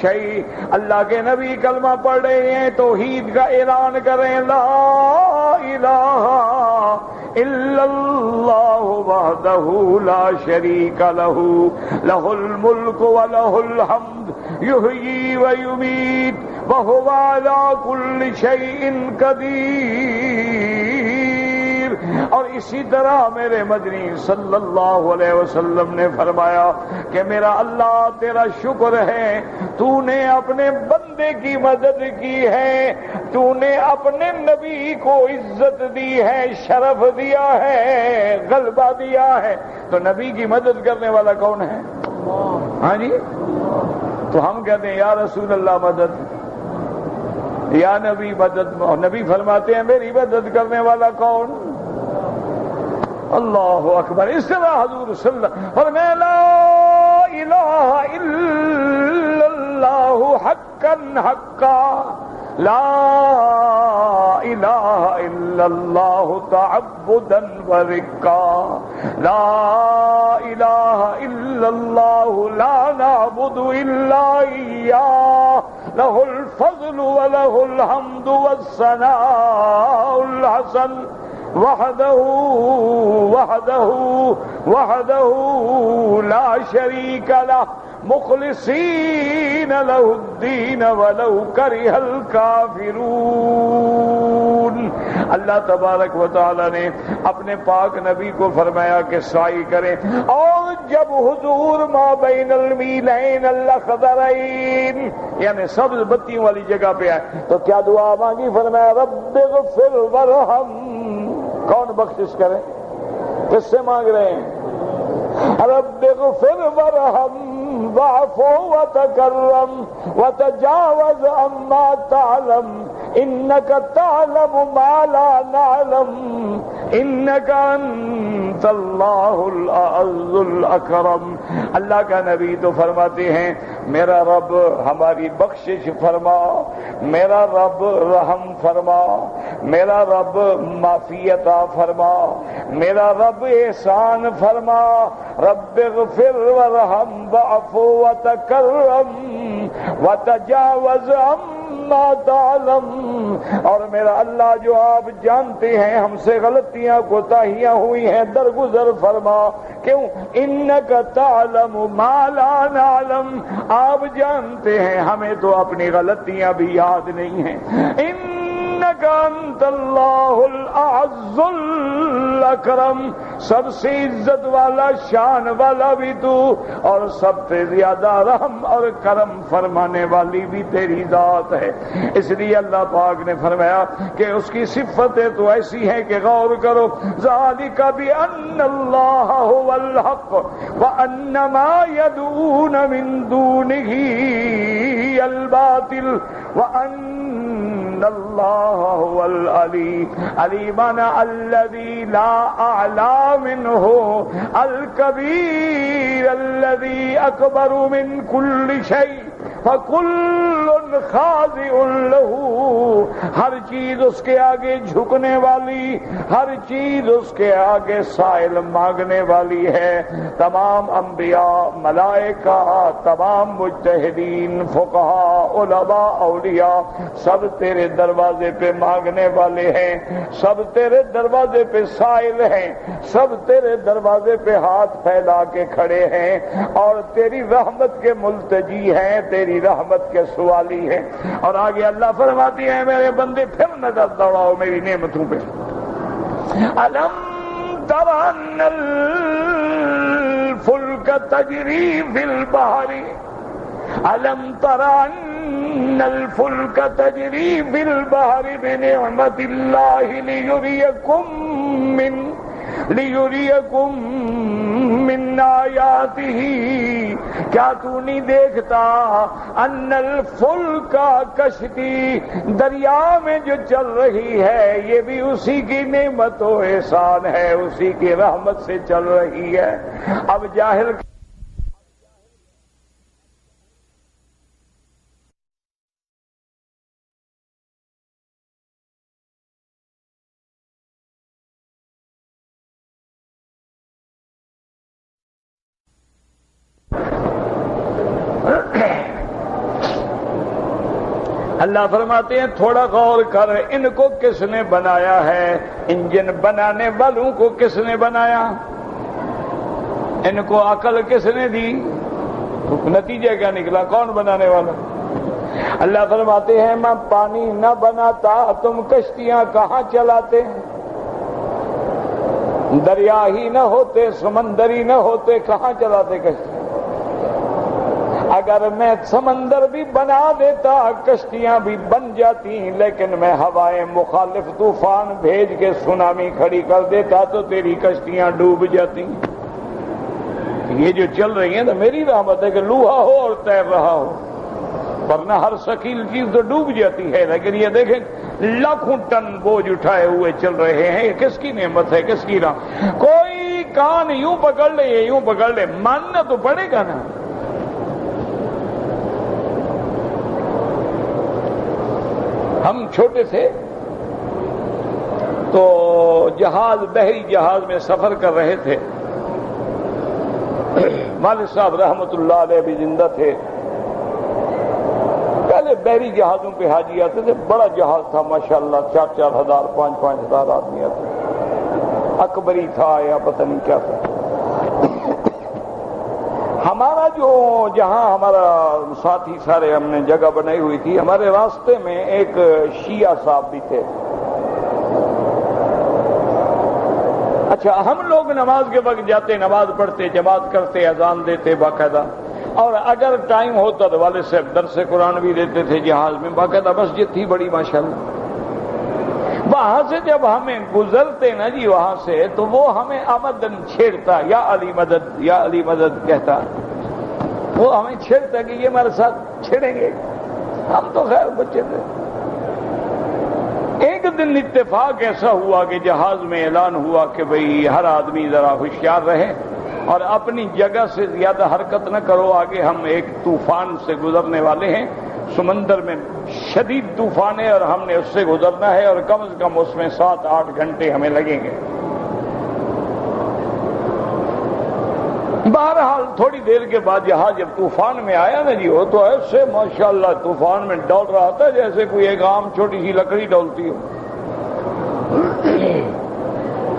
شیء۔ اللہ کے نبی کلمہ پڑھ رہے ہیں، توحید کا اعلان کر رہے ہیں، لا الہ الا اللہ وحدہ لا شریک لہ، لہ الملک ولہ الحمد یحیی ویمیت وہو علی کل شیء قدیر۔ اور اسی طرح میرے مدنی صلی اللہ علیہ وسلم نے فرمایا کہ میرا اللہ تیرا شکر ہے، تو نے اپنے بندے کی مدد کی ہے، تو نے اپنے نبی کو عزت دی ہے، شرف دیا ہے، غلبہ دیا ہے۔ تو نبی کی مدد کرنے والا کون ہے؟ ہاں جی، تو ہم کہتے ہیں یا رسول اللہ مدد، یا نبی مدد، اور نبی فرماتے ہیں میری مدد کرنے والا کون؟ اللہ اکبر۔ اس طرح حضور صلی اللہ علیہ وسلم فرمایا لا الہ الا اللہ حقا حقا، لا الہ الا اللہ تعبدا ورقا، لا الہ الا اللہ لا نعبد الا ایاہ، لہ الفضل ولہ الحمد والثناء الحسن، وحدہ وحدہ وحدہ لا شریک لہ، مخلصین لہ الدین ولو کرہ الکافرون۔ اللہ تبارک و تعالی نے اپنے پاک نبی کو فرمایا کہ سعی کریں، اور جب حضور ما بین المیلین الاخضرین یعنی سبز بتیوں والی جگہ پہ آئے تو کیا دعا مانگی؟ فرمایا رب اغفر وارحم۔ کون بخشش کرے؟ کس سے مانگ رہے ہیں؟ رب اغفر وارحم واعف وتکرم وتجاوز عما تعلم انك تعلم ما لا نعلم انك انت اللہ الاعز الاکرم۔ اللہ کا نبی تو فرماتے ہیں میرا رب ہماری بخشش فرما، میرا رب رحم فرما، میرا رب معافی عطا فرما، میرا رب احسان فرما، رب اغفر وارحم واعف وتکرم وتجاوز عما ما تعلم، اور میرا اللہ جو آپ جانتے ہیں ہم سے غلطیاں کوتاہیاں ہوئی ہیں درگزر فرما۔ کیوں؟ انک تعلم ما لا نعلم، آپ جانتے ہیں ہمیں تو اپنی غلطیاں بھی یاد نہیں ہیں۔ انک انت اللہ الاعز الاکرم، سب سے عزت والا شان والا بھی تو، اور سب سے زیادہ رحم اور کرم فرمانے والی بھی تیری ذات ہے۔ اس لیے اللہ پاک نے فرمایا کہ اس کی صفتیں تو ایسی ہیں کہ غور کرو۔ ذالک بأن اللہ هو الحق وأن ما يدعون من دونه الباطل وأن اللہ هو العلی علیمن الذی لا اعلی منہ الکبیر الذی اکبر من کل شیء فکل خاضع لہ، ہر چیز اس کے آگے جھکنے والی، ہر چیز اس کے آگے سائل مانگنے والی ہے۔ تمام انبیاء، ملائکہ، تمام مجتہدین، فقہاء، علماء، اولیاء سب تیرے دروازے پہ مانگنے والے ہیں، سب تیرے دروازے پہ سائل ہیں، سب تیرے دروازے پہ ہاتھ پھیلا کے کھڑے ہیں اور تیری رحمت کے ملتجی ہیں، تیری رحمت کے سوالی ہیں۔ اور آگے اللہ فرماتی ہے میرے بندے پھر نظر دوڑاؤ میری نعمتوں پہ۔ الم تر ان الفلک تجری فی البحر، الم تر ان الفلک تجری فی البحر بنعمت اللہ لیریکم من آیاتہ، کیا تو نہیں دیکھتا ان الفلک، کشتی دریا میں جو چل رہی ہے یہ بھی اسی کی نعمت و احسان ہے، اسی کی رحمت سے چل رہی ہے۔ اب جاہل اللہ فرماتے ہیں تھوڑا غور کر، ان کو کس نے بنایا ہے؟ انجن بنانے والوں کو کس نے بنایا؟ ان کو عقل کس نے دی؟ نتیجہ کیا نکلا؟ کون بنانے والا؟ اللہ فرماتے ہیں میں پانی نہ بناتا تم کشتیاں کہاں چلاتے؟ دریا ہی نہ ہوتے، سمندری نہ ہوتے، کہاں چلاتے کشتی؟ اگر میں سمندر بھی بنا دیتا کشتیاں بھی بن جاتی، لیکن میں ہوائیں مخالف طوفان بھیج کے سونامی کھڑی کر دیتا تو تیری کشتیاں ڈوب جاتی۔ یہ جو چل رہی ہیں تو میری رحمت ہے کہ لوہا ہو اور تیر رہا ہو، ورنہ ہر ثقیل چیز تو ڈوب جاتی ہے۔ لیکن یہ دیکھیں لاکھوں ٹن بوجھ اٹھائے ہوئے چل رہے ہیں، یہ کس کی نعمت ہے، کس کی راہ؟ کوئی کان یوں پکڑ لے، یہ یوں پکڑ لے، ماننا تو پڑے گا نا۔ ہم چھوٹے تھے تو جہاز، بحری جہاز میں سفر کر رہے تھے، والد صاحب رحمت اللہ علیہ بھی زندہ تھے۔ پہلے بحری جہازوں پہ حاجی آتے تھے، بڑا جہاز تھا ماشاءاللہ، 4-4 ہزار 5-5 ہزار آدمی آتے تھے، اکبری تھا یا پتہ نہیں کیا تھا۔ ہمارا جو جہاں ہمارا ساتھی سارے ہم نے جگہ بنائی ہوئی تھی، ہمارے راستے میں ایک شیعہ صاحب بھی تھے۔ اچھا، ہم لوگ نماز کے وقت جاتے، نماز پڑھتے، جماعت کرتے، اذان دیتے باقاعدہ، اور اگر ٹائم ہوتا تو والد صاحب درس قرآن بھی دیتے تھے جہاز میں، باقاعدہ مسجد تھی بڑی ماشاءاللہ۔ وہاں سے جب ہمیں گزرتے نا جی وہاں سے، تو وہ ہمیں آمدن چھیڑتا، یا علی مدد یا علی مدد کہتا، وہ ہمیں چھیڑتا کہ یہ ہمارے ساتھ چھیڑیں گے، ہم تو خیر بچے تھے۔ ایک دن اتفاق ایسا ہوا کہ جہاز میں اعلان ہوا کہ بھئی ہر آدمی ذرا ہوشیار رہے اور اپنی جگہ سے زیادہ حرکت نہ کرو، آگے ہم ایک طوفان سے گزرنے والے ہیں، سمندر میں شدید طوفان ہے اور ہم نے اس سے گزرنا ہے، اور کم از کم اس میں 7-8 گھنٹے ہمیں لگیں گے۔ بہرحال تھوڑی دیر کے بعد جہاز جب طوفان میں آیا نا جی، وہ تو ایسے ماشاءاللہ طوفان میں ڈول رہا تھا جیسے کوئی ایک عام چھوٹی سی لکڑی ڈولتی ہو.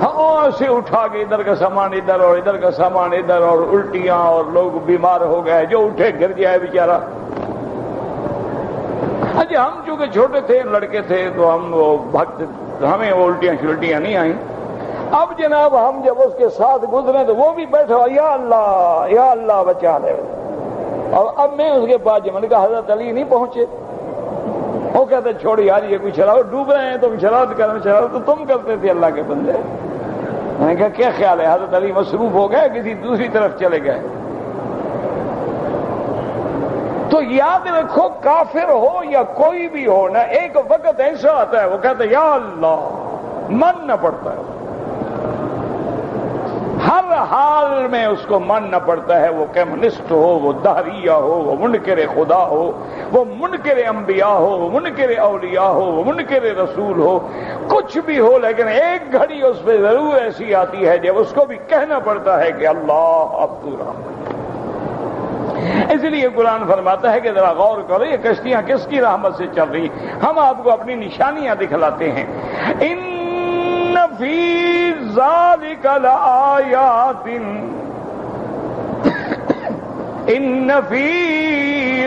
ہاں سے اٹھا کے ادھر کا سامان ادھر اور ادھر کا سامان ادھر، اور الٹیاں، اور لوگ بیمار ہو گئے، جو اٹھے گر جائے بیچارہ. اچھا ہم چونکہ چھوٹے تھے، لڑکے تھے، تو ہم وہ بھگت، ہمیں وہ الٹیاں شلٹیاں نہیں آئیں. اب جناب ہم جب اس کے ساتھ گزرے تو وہ بھی بیٹھا یا اللہ بچا لے. اور اب میں اس کے پاس میں نے کہا حضرت علی نہیں پہنچے. وہ کہتے چھوڑ یار یہ کوئی شراب ڈوب رہے ہیں، تم شراب کرو، شراب تو تم کرتے تھے اللہ کے بندے. میں نے کہا کیا خیال ہے؟ حضرت علی مصروف ہو گئے، کسی دوسری طرف چلے گئے. تو یاد رکھو کافر ہو یا کوئی بھی ہو نا، ایک وقت ایسا آتا ہے وہ کہتا ہے یا اللہ، ماننا پڑتا ہے. ہر حال میں اس کو ماننا پڑتا ہے، وہ کمیونسٹ ہو، وہ دہریہ ہو، وہ منکر خدا ہو، وہ منکر انبیاء ہو، وہ منکر اولیاء ہو، وہ منکر رسول ہو، کچھ بھی ہو، لیکن ایک گھڑی اس پہ ضرور ایسی آتی ہے جب اس کو بھی کہنا پڑتا ہے کہ اللہ اب تو رحم. اس لیے قرآن فرماتا ہے کہ ذرا غور کرو یہ کشتیاں کس کی رحمت سے چل رہی. ہم آپ کو اپنی نشانیاں دکھلاتے ہیں. ان فی ذالک لآیات، ان فی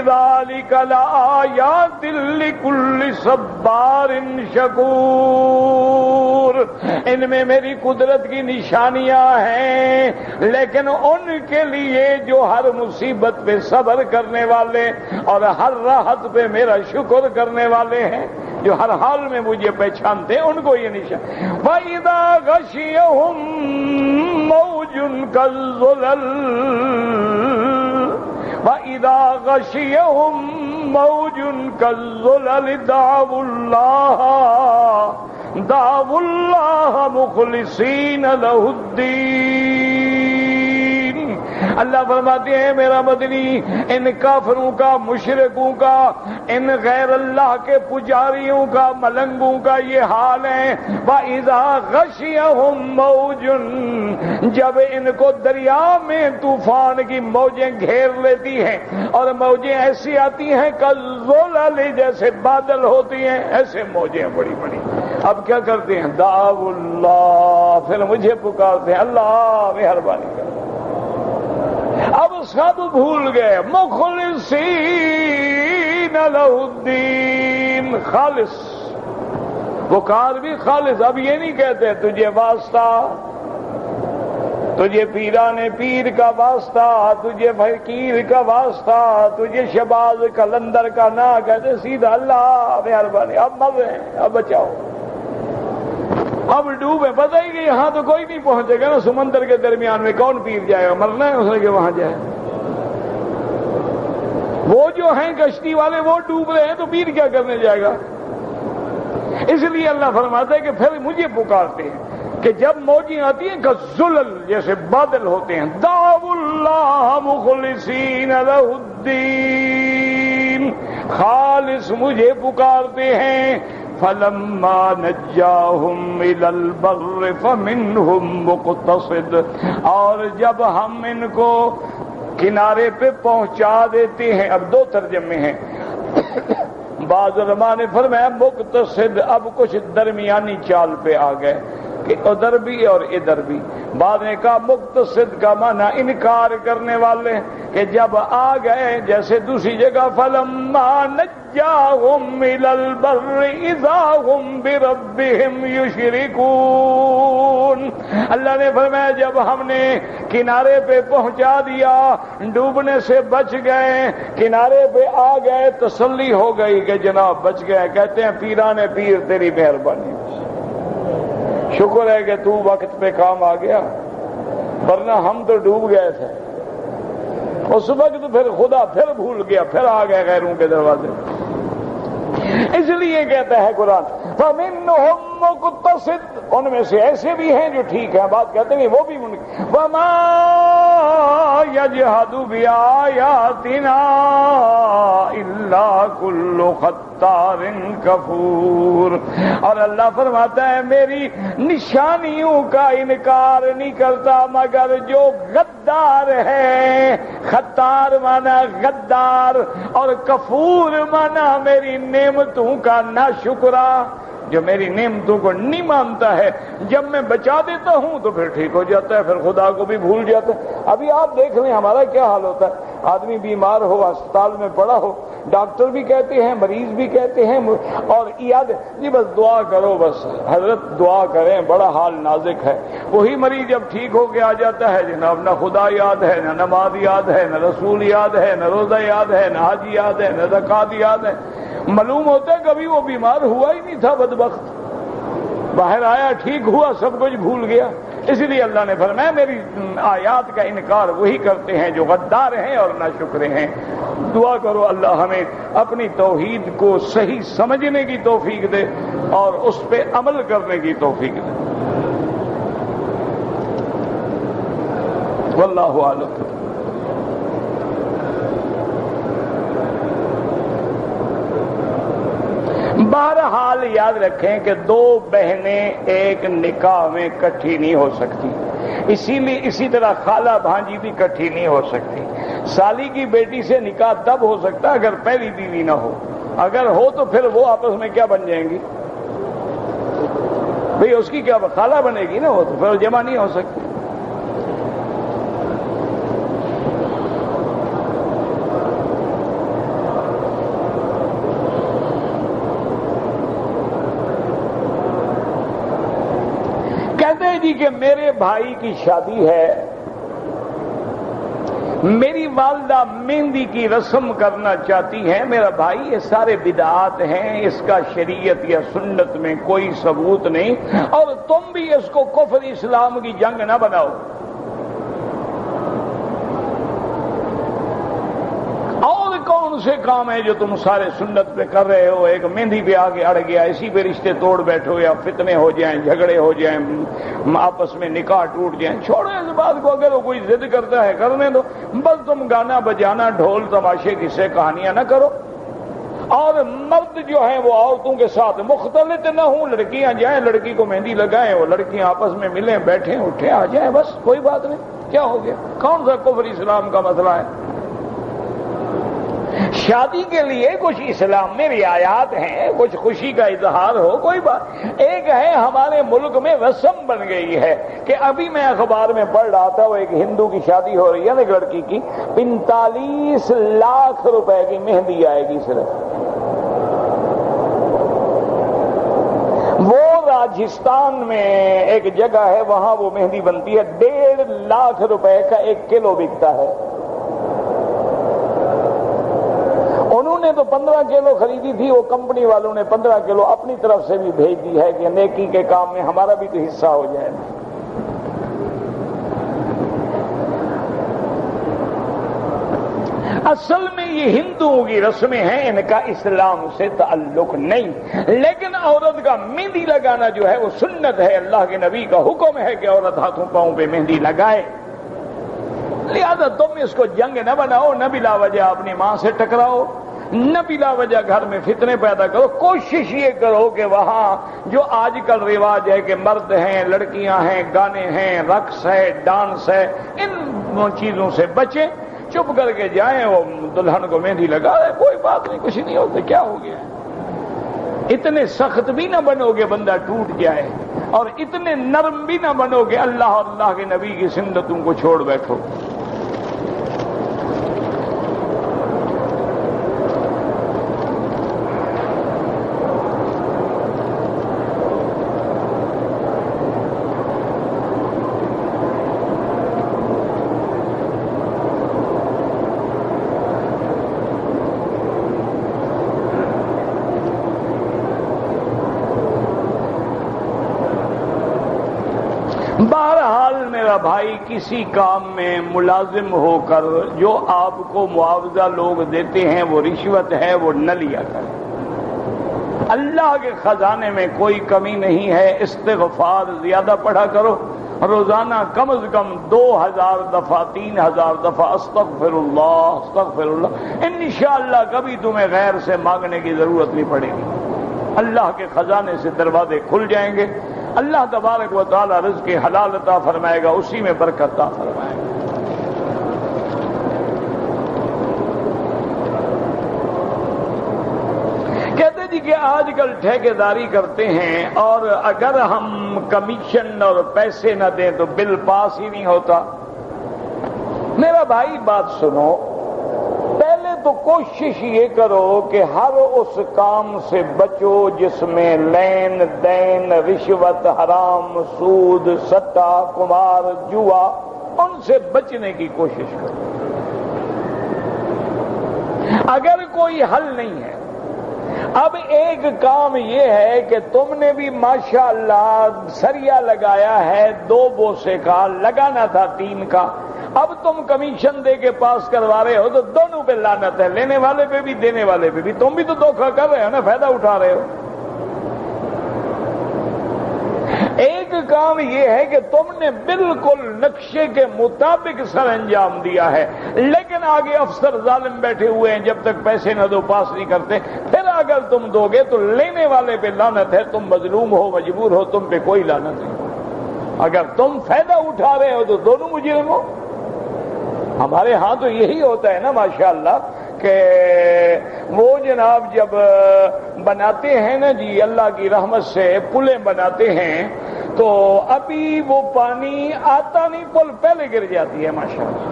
ذالک لآیات لکل صبار شکور. ان میں میری قدرت کی نشانیاں ہیں، لیکن ان کے لیے جو ہر مصیبت پہ صبر کرنے والے اور ہر راحت پہ میرا شکر کرنے والے ہیں، جو ہر حال میں مجھے پہچانتے ہیں، ان کو یہ نشان. وَإِذَا غَشِيَهُم مَّوْجٌ كَالظُّلَلِ، وَإِذَا غَشِيَهُم مَّوْجٌ كَالظُّلَلِ دَعَوُا اللَّهَ مُخْلِصِينَ لَهُ الدِّينَ. اللہ فرماتے ہیں میرا مدنی، ان کافروں کا، مشرکوں کا، ان غیر اللہ کے پجاریوں کا، ملنگوں کا یہ حال ہے. وَإِذَا غَشِيَهُم مَّوْجٌ، جب ان کو دریا میں طوفان کی موجیں گھیر لیتی ہیں، اور موجیں ایسی آتی ہیں کالظلل، جیسے بادل ہوتی ہیں، ایسے موجیں بڑی بڑی. اب کیا کرتے ہیں؟ دعوا اللہ، پھر مجھے پکارتے ہیں اللہ مہربانی کر. اب سب بھول گئے. مخلصین لہ الدین، خالص، پکار بھی خالص. اب یہ نہیں کہتے تجھے واسطہ، تجھے پیران پیر کا واسطہ، تجھے فقیر کا واسطہ، تجھے شباز کلندر کا، نہ کہتے سیدھا اللہ مہربانی. اب مر رہے ہیں، اب بچاؤ. اب ڈوبے، پتہ ہی کہ یہاں تو کوئی نہیں پہنچے گا نا، سمندر کے درمیان میں کون پیر جائے گا؟ مرنا ہے اس نے کہ وہاں جائے. وہ جو ہیں کشتی والے وہ ڈوب رہے ہیں، تو پیر کیا کرنے جائے گا؟ اس لیے اللہ فرماتا ہے کہ پھر مجھے پکارتے ہیں کہ جب موجیں آتی ہیں کالظلل، جیسے بادل ہوتے ہیں، دعوا اللہ مخلصین لہ الدین، خالص مجھے پکارتے ہیں. فَلَمَّا نَجَّاهُمْ إِلَى الْبَرِّ فَمِنْهُمْ مُقْتَصِدٌ، اور جب ہم ان کو کنارے پہ پہنچا دیتے ہیں. اب دو ترجمے ہیں. بعض علماء نے فرمایا مقتصد، اب کچھ درمیانی چال پہ آ گئے کہ ادھر بھی اور ادھر بھی. بعد نے کہا مقتصد کا معنی انکار کرنے والے، کہ جب آ گئے، جیسے دوسری جگہ فَلَمَّا نَجَّاهُمْ إِلَى الْبَرِّ إِذَا هُمْ بِرَبِّهِمْ يُشْرِكُونَ. اللہ نے فرمایا جب ہم نے کنارے پہ پہنچا دیا، ڈوبنے سے بچ گئے، کنارے پہ آ گئے، تسلی ہو گئی کہ جناب بچ گئے. کہتے ہیں پیران پیر تیری مہربانی، شکر ہے کہ تو وقت پہ کام آ گیا، ورنہ ہم تو ڈوب گئے تھے. اس وقت پھر خدا پھر بھول گیا، پھر آ گئے غیروں کے دروازے. اس لیے کہتا ہے قرآن فَمِنْهُمْ مُقْتَصِدٌ، ان میں سے ایسے بھی ہیں جو ٹھیک ہیں، بات کہتے ہیں وہ بھی وَمَا يَجْحَدُ بِآيَاتِنَا إِلَّا كُلُّ خَتَّارٍ ختار کفور۔ اور اللہ فرماتا ہے میری نشانیوں کا انکار نہیں کرتا مگر جو غدار ہے۔ ختار مانا غدار اور کفور مانا میری نعمتوں کا ناشکرا، جو میری نعمتوں کو نہیں مانتا ہے۔ جب میں بچا دیتا ہوں تو پھر ٹھیک ہو جاتا ہے، پھر خدا کو بھی بھول جاتا ہے۔ ابھی آپ دیکھ لیں ہمارا کیا حال ہوتا ہے، آدمی بیمار ہو، اسپتال میں پڑا ہو، ڈاکٹر بھی کہتے ہیں، مریض بھی کہتے ہیں، اور یاد جی بس دعا کرو، بس حضرت دعا کریں، بڑا حال نازک ہے۔ وہی مریض جب ٹھیک ہو کے آ جاتا ہے جناب، نہ خدا یاد ہے، نہ نماز یاد ہے، نہ رسول یاد ہے، نہ روزہ یاد ہے، نہ حج یاد ہے، نہ زکات یاد ہے۔ معلوم ہوتا ہے کبھی وہ بیمار ہوا ہی نہیں تھا، بدبخت باہر آیا، ٹھیک ہوا، سب کچھ بھول گیا۔ اسی لیے اللہ نے فرمایا میری آیات کا انکار وہی کرتے ہیں جو غدار ہیں اور ناشکرے ہیں۔ دعا کرو اللہ ہمیں اپنی توحید کو صحیح سمجھنے کی توفیق دے اور اس پہ عمل کرنے کی توفیق دے۔ واللہ اعلم۔ بہرحال یاد رکھیں کہ دو بہنیں ایک نکاح میں اکٹھی نہیں ہو سکتی، اسی طرح خالہ بھانجی بھی اکٹھی نہیں ہو سکتی۔ سالی کی بیٹی سے نکاح تب ہو سکتا اگر پہلی بیوی نہ ہو، اگر ہو تو پھر وہ آپس میں کیا بن جائیں گی بھئی، اس کی کیا خالہ بنے گی نا، وہ تو پھر جمع نہیں ہو سکتی۔ جی کہ میرے بھائی کی شادی ہے، میری والدہ مہندی کی رسم کرنا چاہتی ہیں، میرا بھائی یہ سارے بدعات ہیں، اس کا شریعت یا سنت میں کوئی ثبوت نہیں، اور تم بھی اس کو کفر اسلام کی جنگ نہ بناؤ۔ اور کون سے کام ہیں جو تم سارے سنت پہ کر رہے ہو؟ ایک مہندی پہ آگے اڑ گیا، اسی پہ رشتے توڑ بیٹھو، یا فتنے ہو جائیں، جھگڑے ہو جائیں، آپس میں نکاح ٹوٹ جائیں۔ چھوڑو اس بات کو، اگر وہ کوئی ضد کرتا ہے کرنے دو، بس تم گانا بجانا، ڈھول تماشے، قصے کہانیاں نہ کرو۔ اور مرد جو ہیں وہ عورتوں کے ساتھ مختلط نہ ہوں، لڑکیاں جائیں، لڑکی کو مہندی لگائیں، وہ لڑکیاں آپس میں ملیں، بیٹھیں، اٹھیں، آ جائیں، بس کوئی بات نہیں، کیا ہو گیا؟ کون سا کفر اسلام کا مسئلہ ہے؟ شادی کے لیے کچھ اسلام میں رعایات ہیں، کچھ خوشی کا اظہار ہو، کوئی بات۔ ایک ہے ہمارے ملک میں رسم بن گئی ہے کہ ابھی میں اخبار میں پڑھ رہا تھا، وہ ایک ہندو کی شادی ہو رہی ہے نا، ایک لڑکی کی 45 لاکھ روپے کی مہندی آئے گی صرف۔ وہ راجستھان میں ایک جگہ ہے، وہاں وہ مہندی بنتی ہے، 1.5 لاکھ روپے کا 1 کلو بکتا ہے۔ انہوں نے تو 15 کلو خریدی تھی، وہ کمپنی والوں نے 15 کلو اپنی طرف سے بھی بھیج دی ہے کہ نیکی کے کام میں ہمارا بھی تو حصہ ہو جائے۔ اصل میں یہ ہندوؤں کی رسمیں ہیں، ان کا اسلام سے تعلق نہیں، لیکن عورت کا مہندی لگانا جو ہے وہ سنت ہے، اللہ کے نبی کا حکم ہے کہ عورت ہاتھوں پاؤں پہ مہندی لگائے۔ لہذا تم اس کو جنگ نہ بناؤ، نہ بلا وجہ اپنی ماں سے ٹکراؤ، نہ بلا وجہ گھر میں فتنے پیدا کرو۔ کوشش یہ کرو کہ وہاں جو آج کل رواج ہے کہ مرد ہیں، لڑکیاں ہیں، گانے ہیں، رقص ہے، ڈانس ہے، ان چیزوں سے بچیں، چپ کر کے جائیں، وہ دلہن کو مہندی لگا دے، کوئی بات نہیں، کچھ نہیں ہوتا، کیا ہو گیا؟ اتنے سخت بھی نہ بنو گے بندہ ٹوٹ جائے، اور اتنے نرم بھی نہ بنو گے اللہ اور اللہ کے نبی کی سنتوں کو چھوڑ بیٹھو۔ بہرحال میرا بھائی کسی کام میں ملازم ہو کر جو آپ کو معاوضہ لوگ دیتے ہیں وہ رشوت ہے، وہ نہ لیا کریں۔ اللہ کے خزانے میں کوئی کمی نہیں ہے، استغفار زیادہ پڑھا کرو روزانہ کم از کم 2000 دفعہ 3000 دفعہ استغفر اللہ، انشاءاللہ کبھی تمہیں غیر سے مانگنے کی ضرورت نہیں پڑے گی، اللہ کے خزانے سے دروازے کھل جائیں گے، اللہ تبارک و تعالی رزق حلال عطا فرمائے گا، اسی میں برکت عطا فرمائے گا۔ کہتے جی کہ آج کل ٹھیکیداری کرتے ہیں اور اگر ہم کمیشن اور پیسے نہ دیں تو بل پاس ہی نہیں ہوتا۔ میرا بھائی بات سنو، پہلے تو کوشش یہ کرو کہ ہر اس کام سے بچو جس میں لین دین، رشوت، حرام، سود، سٹا، قمار، جوا، ان سے بچنے کی کوشش کرو۔ اگر کوئی حل نہیں ہے، اب ایک کام یہ ہے کہ تم نے بھی ماشاءاللہ سریا لگایا ہے 2 بوسے کا، لگانا تھا 3 کا، اب تم کمیشن دے کے پاس کروا رہے ہو تو دونوں پہ لعنت ہے، لینے والے پہ بھی دینے والے پہ بھی، تم بھی تو دھوکہ کر رہے ہو نا، فائدہ اٹھا رہے ہو۔ ایک کام یہ ہے کہ تم نے بالکل نقشے کے مطابق سر انجام دیا ہے، لیکن آگے افسر ظالم بیٹھے ہوئے ہیں، جب تک پیسے نہ دو پاس نہیں کرتے، پھر اگر تم دو گے تو لینے والے پہ لعنت ہے، تم مظلوم ہو، مجبور ہو، تم پہ کوئی لعنت نہیں۔ اگر تم فائدہ اٹھا رہے ہو تو دونوں مجرم ہو۔ ہمارے ہاں تو یہی ہوتا ہے نا ماشاءاللہ کہ وہ جناب جب بناتے ہیں نا جی اللہ کی رحمت سے پلیں بناتے ہیں تو ابھی وہ پانی آتا نہیں، پل پہلے گر جاتی ہے ماشاءاللہ۔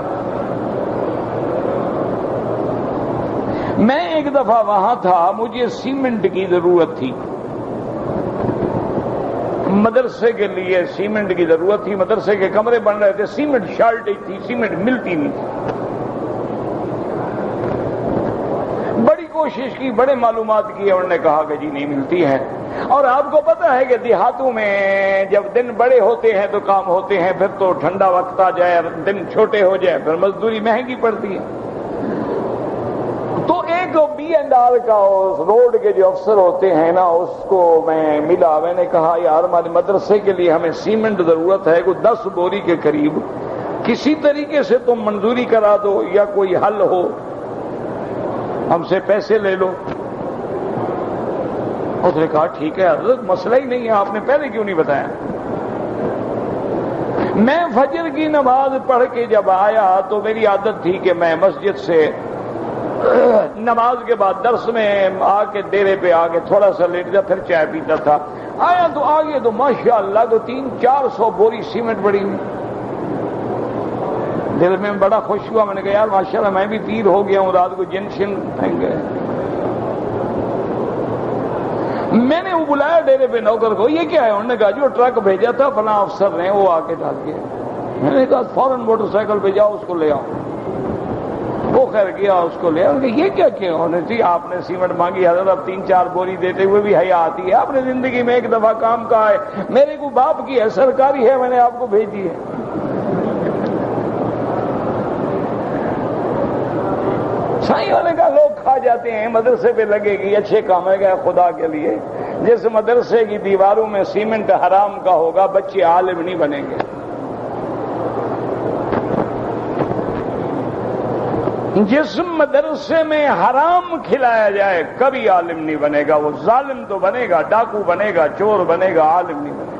میں ایک دفعہ وہاں تھا، مجھے سیمنٹ کی ضرورت تھی، مدرسے کے لیے سیمنٹ کی ضرورت تھی، مدرسے کے کمرے بن رہے تھے، سیمنٹ شارٹیج تھی، سیمنٹ ملتی نہیں تھی۔ بڑی کوشش کی، بڑے معلومات کی، انہوں نے کہا کہ جی نہیں ملتی ہے۔ اور آپ کو پتا ہے کہ دیہاتوں میں جب دن بڑے ہوتے ہیں تو کام ہوتے ہیں، پھر تو ٹھنڈا وقت آ جائے، دن چھوٹے ہو جائے، پھر مزدوری مہنگی پڑتی ہے۔ تو ایک B&R کا اس روڈ کے جو افسر ہوتے ہیں نا، اس کو میں ملا، میں نے کہا یار ہمارے مدرسے کے لیے ہمیں سیمنٹ ضرورت ہے، کوئی 10 بوری کے قریب، کسی طریقے سے تم منظوری کرا دو یا کوئی حل ہو، ہم سے پیسے لے لو۔ اس نے کہا ٹھیک ہے حضرت، مسئلہ ہی نہیں ہے، آپ نے پہلے کیوں نہیں بتایا؟ میں فجر کی نماز پڑھ کے جب آیا تو میری عادت تھی کہ میں مسجد سے نماز کے بعد درس میں آ کے ڈیرے پہ آ کے تھوڑا سا لیٹ جا، پھر چائے پیتا تھا۔ آیا تو آگے تو ماشاءاللہ تو 300-400 بوری سیمنٹ پڑی ہوئی۔ دل میں بڑا خوش ہوا، میں نے کہا یار ماشاءاللہ میں بھی پیر ہو گیا ہوں، رات کو جن شن پھینک گئے۔ میں نے وہ بلایا ڈیرے پہ نوکر کو، یہ کیا ہے؟ انہوں نے کہا جو ٹرک بھیجا تھا فلاں افسر نے، وہ آ کے ڈال گیا۔ میں نے کہا فوراً موٹر سائیکل پہ جاؤ، اس کو لے آؤ۔ وہ خیر گیا، اس کو لے آؤ۔ یہ کیا کیا؟ انہوں نے جی آپ نے سیمنٹ مانگی حضرت، اب 3-4 بوری دیتے ہوئے بھی حیا آتی ہے، آپ نے زندگی میں ایک دفعہ کام کہا ہے، میرے کو باپ کی ہے، سرکاری ہے، میں نے آپ کو بھیج دی ہے۔ سائیوں نے کہا لوگ کھا جاتے ہیں، مدرسے پہ لگے گی، اچھے کام ہے گا خدا کے لیے۔ جس مدرسے کی دیواروں میں سیمنٹ حرام کا ہوگا، بچے عالم نہیں بنیں گے۔ جس مدرسے میں حرام کھلایا جائے کبھی عالم نہیں بنے گا، وہ ظالم تو بنے گا، ڈاکو بنے گا، چور بنے گا، عالم نہیں بنے گا۔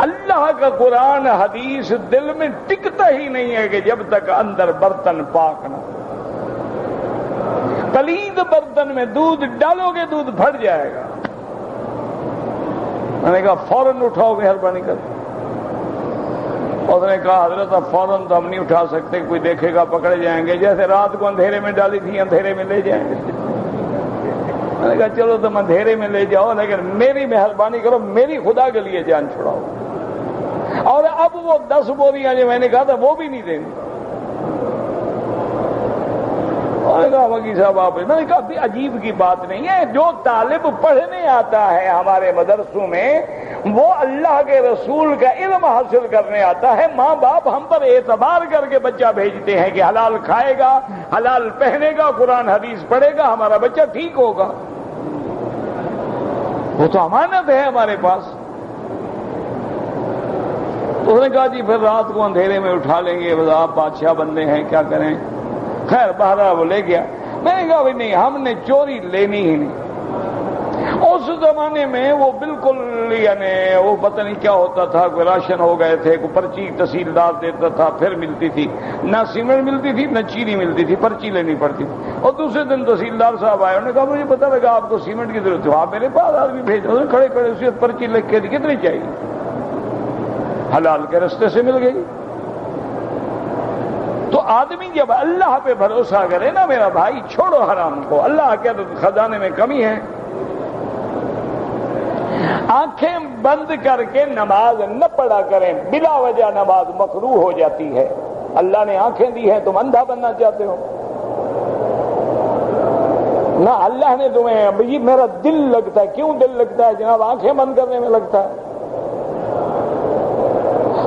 اللہ کا قرآن حدیث دل میں ٹکتا ہی نہیں ہے کہ جب تک اندر برتن پاک نہ ہو۔ پلید برتن میں دودھ ڈالو گے دودھ پھٹ جائے گا۔ میں نے کہا فوراً اٹھاؤ مہربانی کر۔ اس نے کہا حضرت اب فوراً تو ہم نہیں اٹھا سکتے، کوئی دیکھے گا پکڑے جائیں گے، جیسے رات کو اندھیرے میں ڈالی تھی اندھیرے میں لے جائیں گے۔ میں نے کہا چلو تم اندھیرے میں لے جاؤ، لیکن میری مہربانی کرو، میری خدا کے لیے جان چھڑاؤ۔ اور اب وہ 10 بوریاں جو میں نے کہا تھا وہ بھی نہیں دیں گے۔ میں نے کہا وکیل صاحب آپ، میں نے کہا بھی عجیب کی بات نہیں ہے، جو طالب پڑھنے آتا ہے ہمارے مدرسوں میں وہ اللہ کے رسول کا علم حاصل کرنے آتا ہے۔ ماں باپ ہم پر اعتبار کر کے بچہ بھیجتے ہیں کہ حلال کھائے گا، حلال پہنے گا، قرآن حدیث پڑھے گا، ہمارا بچہ ٹھیک ہوگا۔ وہ تو امانت ہے ہمارے پاس۔ تو اس نے کہا جی پھر رات کو اندھیرے میں اٹھا لیں گے، بس آپ بادشاہ بندے ہیں کیا کریں۔ خیر بہرحال وہ لے گیا۔ میں نے کہا بھائی نہیں، ہم نے چوری لینی ہی نہیں۔ اس زمانے میں وہ بالکل یعنی وہ پتہ نہیں کیا ہوتا تھا، کوئی راشن ہو گئے تھے، کوئی پرچی تحصیلدار دیتا تھا، پھر ملتی تھی، نہ سیمنٹ ملتی تھی نہ چینی ملتی تھی، پرچی لینی پڑتی تھی۔ اور دوسرے دن تحصیلدار صاحب آئے، انہوں نے کہا مجھے پتہ لگا آپ کو سیمنٹ کی ضرورت ہے، آپ میرے پاس آدمی بھیجو۔ انہوں نے کھڑے کھڑے اسی وقت پرچی لکھ کے دی، کتنی چاہیے؟ حلال کے رستے سے مل گئی۔ تو آدمی جب اللہ پہ بھروسہ کرے نا میرا بھائی، چھوڑو حرام کو، اللہ کے خزانے میں کمی ہے۔ آنکھیں بند کر کے نماز نہ پڑھا کریں، بلا وجہ نماز مکروہ ہو جاتی ہے۔ اللہ نے آنکھیں دی ہیں، تم اندھا بننا چاہتے ہو؟ نہ اللہ نے تمہیں، یہ میرا دل لگتا ہے۔ کیوں دل لگتا ہے جناب؟ آنکھیں بند کرنے میں لگتا ہے۔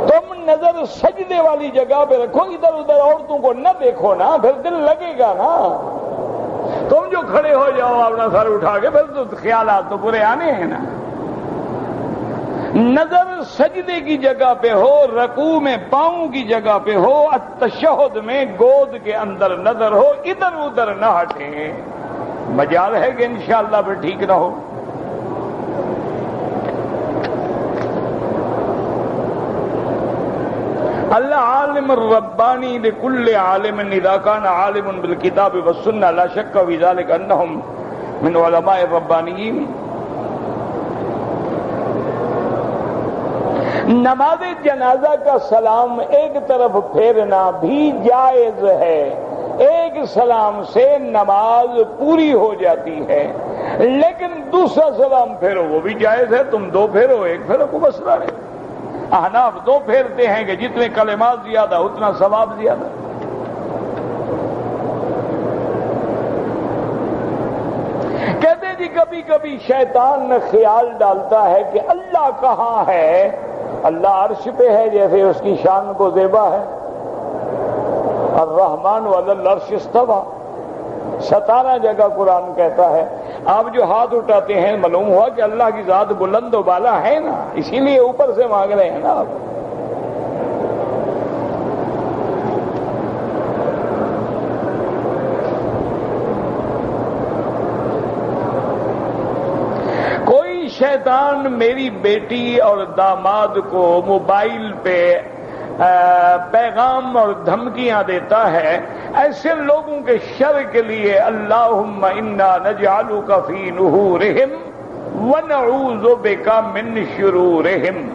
تم نظر سجدے والی جگہ پہ رکھو، ادھر ادھر عورتوں کو نہ دیکھو نا، پھر دل لگے گا نا۔ تم جو کھڑے ہو جاؤ اپنا سر اٹھا کے، پھر تو خیالات تو برے آنے ہیں نا۔ نظر سجدے کی جگہ پہ ہو، رکوع میں پاؤں کی جگہ پہ ہو، التشہد میں گود کے اندر نظر ہو، ادھر ادھر نہ ہٹے۔ مجال ہے کہ انشاءاللہ پھر ٹھیک نہ ہو۔ اللہ عالم الربانی لکل عالم اذا كان عالم بالکتاب والسنہ لا شک فی ذلک انہم من علماء الربانیین۔ نماز جنازہ کا سلام ایک طرف پھیرنا بھی جائز ہے، ایک سلام سے نماز پوری ہو جاتی ہے، لیکن دوسرا سلام پھیرو وہ بھی جائز ہے۔ تم دو پھیرو، ایک پھیرو، کو مسئلہ نہیں۔ احناف دو پھیرتے ہیں کہ جتنے کلمات زیادہ اتنا ثواب زیادہ۔ کہتے ہیں جی کبھی کبھی شیطان خیال ڈالتا ہے کہ اللہ کہاں ہے؟ اللہ عرش پہ ہے، جیسے اس کی شان کو زیبا ہے۔ الرحمن علی العرش استویٰ، 17 جگہ قرآن کہتا ہے۔ آپ جو ہاتھ اٹھاتے ہیں معلوم ہوا کہ اللہ کی ذات بلند و بالا ہے نا، اسی لیے اوپر سے مانگ رہے ہیں نا آپ۔ کوئی شیطان میری بیٹی اور داماد کو موبائل پہ پیغام اور دھمکیاں دیتا ہے، ایسے لوگوں کے شر کے لیے اللہم انا نجعلک فی نحورہم ونعوذ بک من شرورہم،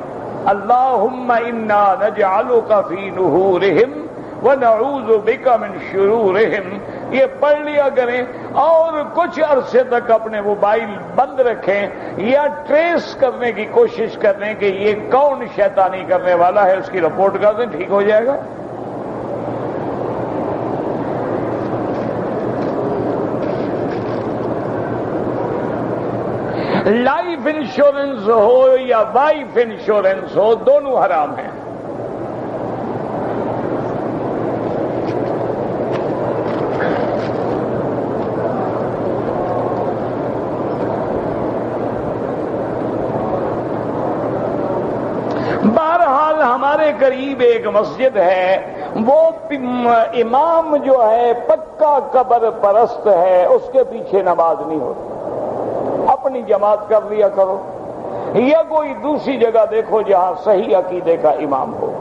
اللہم انا نجعلک فی نحورہم ونعوذ بک من شرورہم۔ یہ پڑھ لیا کریں اور کچھ عرصے تک اپنے موبائل بند رکھیں، یا ٹریس کرنے کی کوشش کریں کہ یہ کون شیطانی کرنے والا ہے، اس کی رپورٹ کر دیں، ٹھیک ہو جائے گا۔ لائف انشورنس ہو یا وائف انشورنس ہو، دونوں حرام ہیں۔ بہرحال ہمارے قریب ایک مسجد ہے، وہ امام جو ہے پکا قبر پرست ہے، اس کے پیچھے نماز نہیں ہوتی۔ اپنی جماعت کر لیا کرو، یا کوئی دوسری جگہ دیکھو جہاں صحیح عقیدے کا امام ہو۔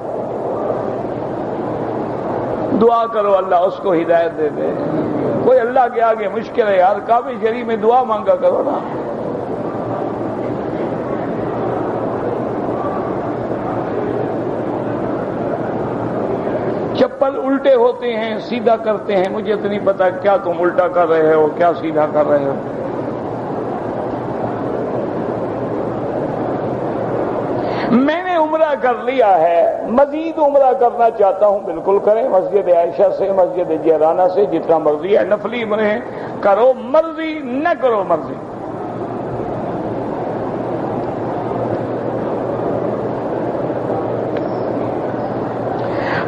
دعا کرو اللہ اس کو ہدایت دے دے۔ کوئی اللہ کے آگے مشکل ہے یار، کعبہ شریف میں دعا مانگا کرو نا۔ چپل الٹے ہوتے ہیں، سیدھا کرتے ہیں، مجھے تو نہیں پتا کیا تم الٹا کر رہے ہو کیا سیدھا کر رہے ہو۔ میں نے عمرہ کر لیا ہے، مزید عمرہ کرنا چاہتا ہوں، بالکل کریں، مسجد عائشہ سے، مسجد جیرانہ سے، جتنا مرضی ہے، نفلی عمرے کرو مرضی، نہ کرو مرضی۔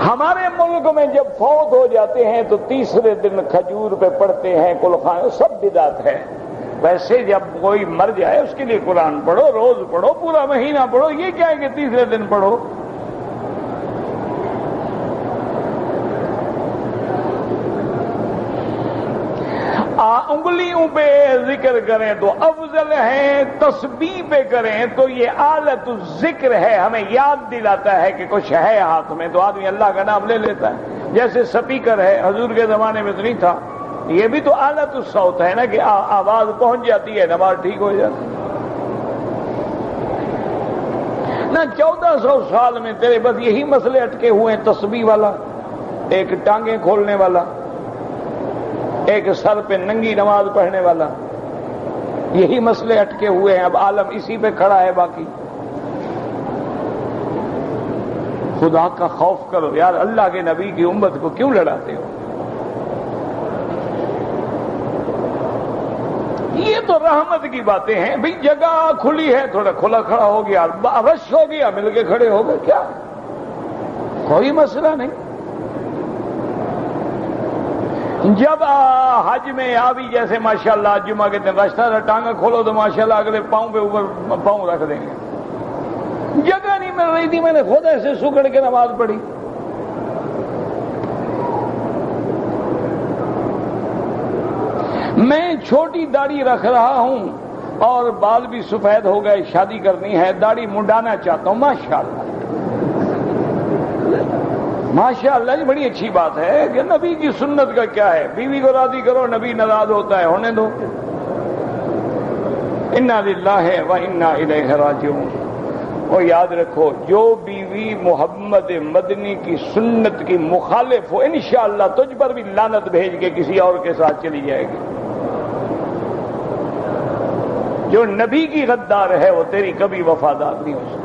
ہمارے ملک میں جب فوت ہو جاتے ہیں تو تیسرے دن کھجور پہ پڑھتے ہیں، قلخان، سب بدعت ہے۔ ویسے جب کوئی مر جائے اس کے لیے قرآن پڑھو، روز پڑھو، پورا مہینہ پڑھو، یہ کیا ہے کہ تیسرے دن پڑھو؟ خوبیوں پہ ذکر کریں تو افضل ہے، تسبیح پہ کریں تو یہ آلت ذکر ہے، ہمیں یاد دلاتا ہے کہ کچھ ہے ہاتھ میں تو آدمی اللہ کا نام لے لیتا ہے۔ جیسے سپیکر ہے، حضور کے زمانے میں تو نہیں تھا، یہ بھی تو آلت الصوت ہے نا کہ آواز پہنچ جاتی ہے، نماز ٹھیک ہو جاتی ہے نا۔ 1400 سال میں تیرے بس یہی مسئلے اٹکے ہوئے ہیں، تسبیح والا، ایک ٹانگیں کھولنے والا، ایک سر پہ ننگی نماز پڑھنے والا، یہی مسئلے اٹکے ہوئے ہیں۔ اب عالم اسی پہ کھڑا ہے۔ باقی خدا کا خوف کرو یار، اللہ کے نبی کی امت کو کیوں لڑاتے ہو؟ یہ تو رحمت کی باتیں ہیں بھئی، جگہ کھلی ہے، تھوڑا کھلا کھڑا ہو گیا، رش ہو گیا، مل کے کھڑے ہو گئے، کیا کوئی مسئلہ نہیں۔ جب حج میں آبی جیسے ماشاءاللہ جمعہ کے دن رشتہ تھا، ٹانگا کھولو تو ماشاءاللہ اگلے پاؤں پہ اوپر پاؤں رکھ دیں گے۔ جگہ نہیں مل رہی تھی، میں نے خود ایسے سکڑ کے نماز پڑھی۔ میں چھوٹی داڑھی رکھ رہا ہوں اور بال بھی سفید ہو گئے، شادی کرنی ہے، داڑھی منڈانا چاہتا ہوں، ماشاءاللہ ماشاءاللہ جی، بڑی اچھی بات ہے کہ نبی کی سنت کا کیا ہے، بیوی کو راضی کرو، نبی ناراض ہوتا ہے، ہونے دو۔ انا للہ و انا الیہ راجعون۔ اور یاد رکھو، جو بیوی محمد مدنی کی سنت کی مخالف ہو، انشاءاللہ تجھ پر بھی لعنت بھیج کے کسی اور کے ساتھ چلی جائے گی۔ جو نبی کی غدار ہے وہ تیری کبھی وفادار نہیں ہو سکتی۔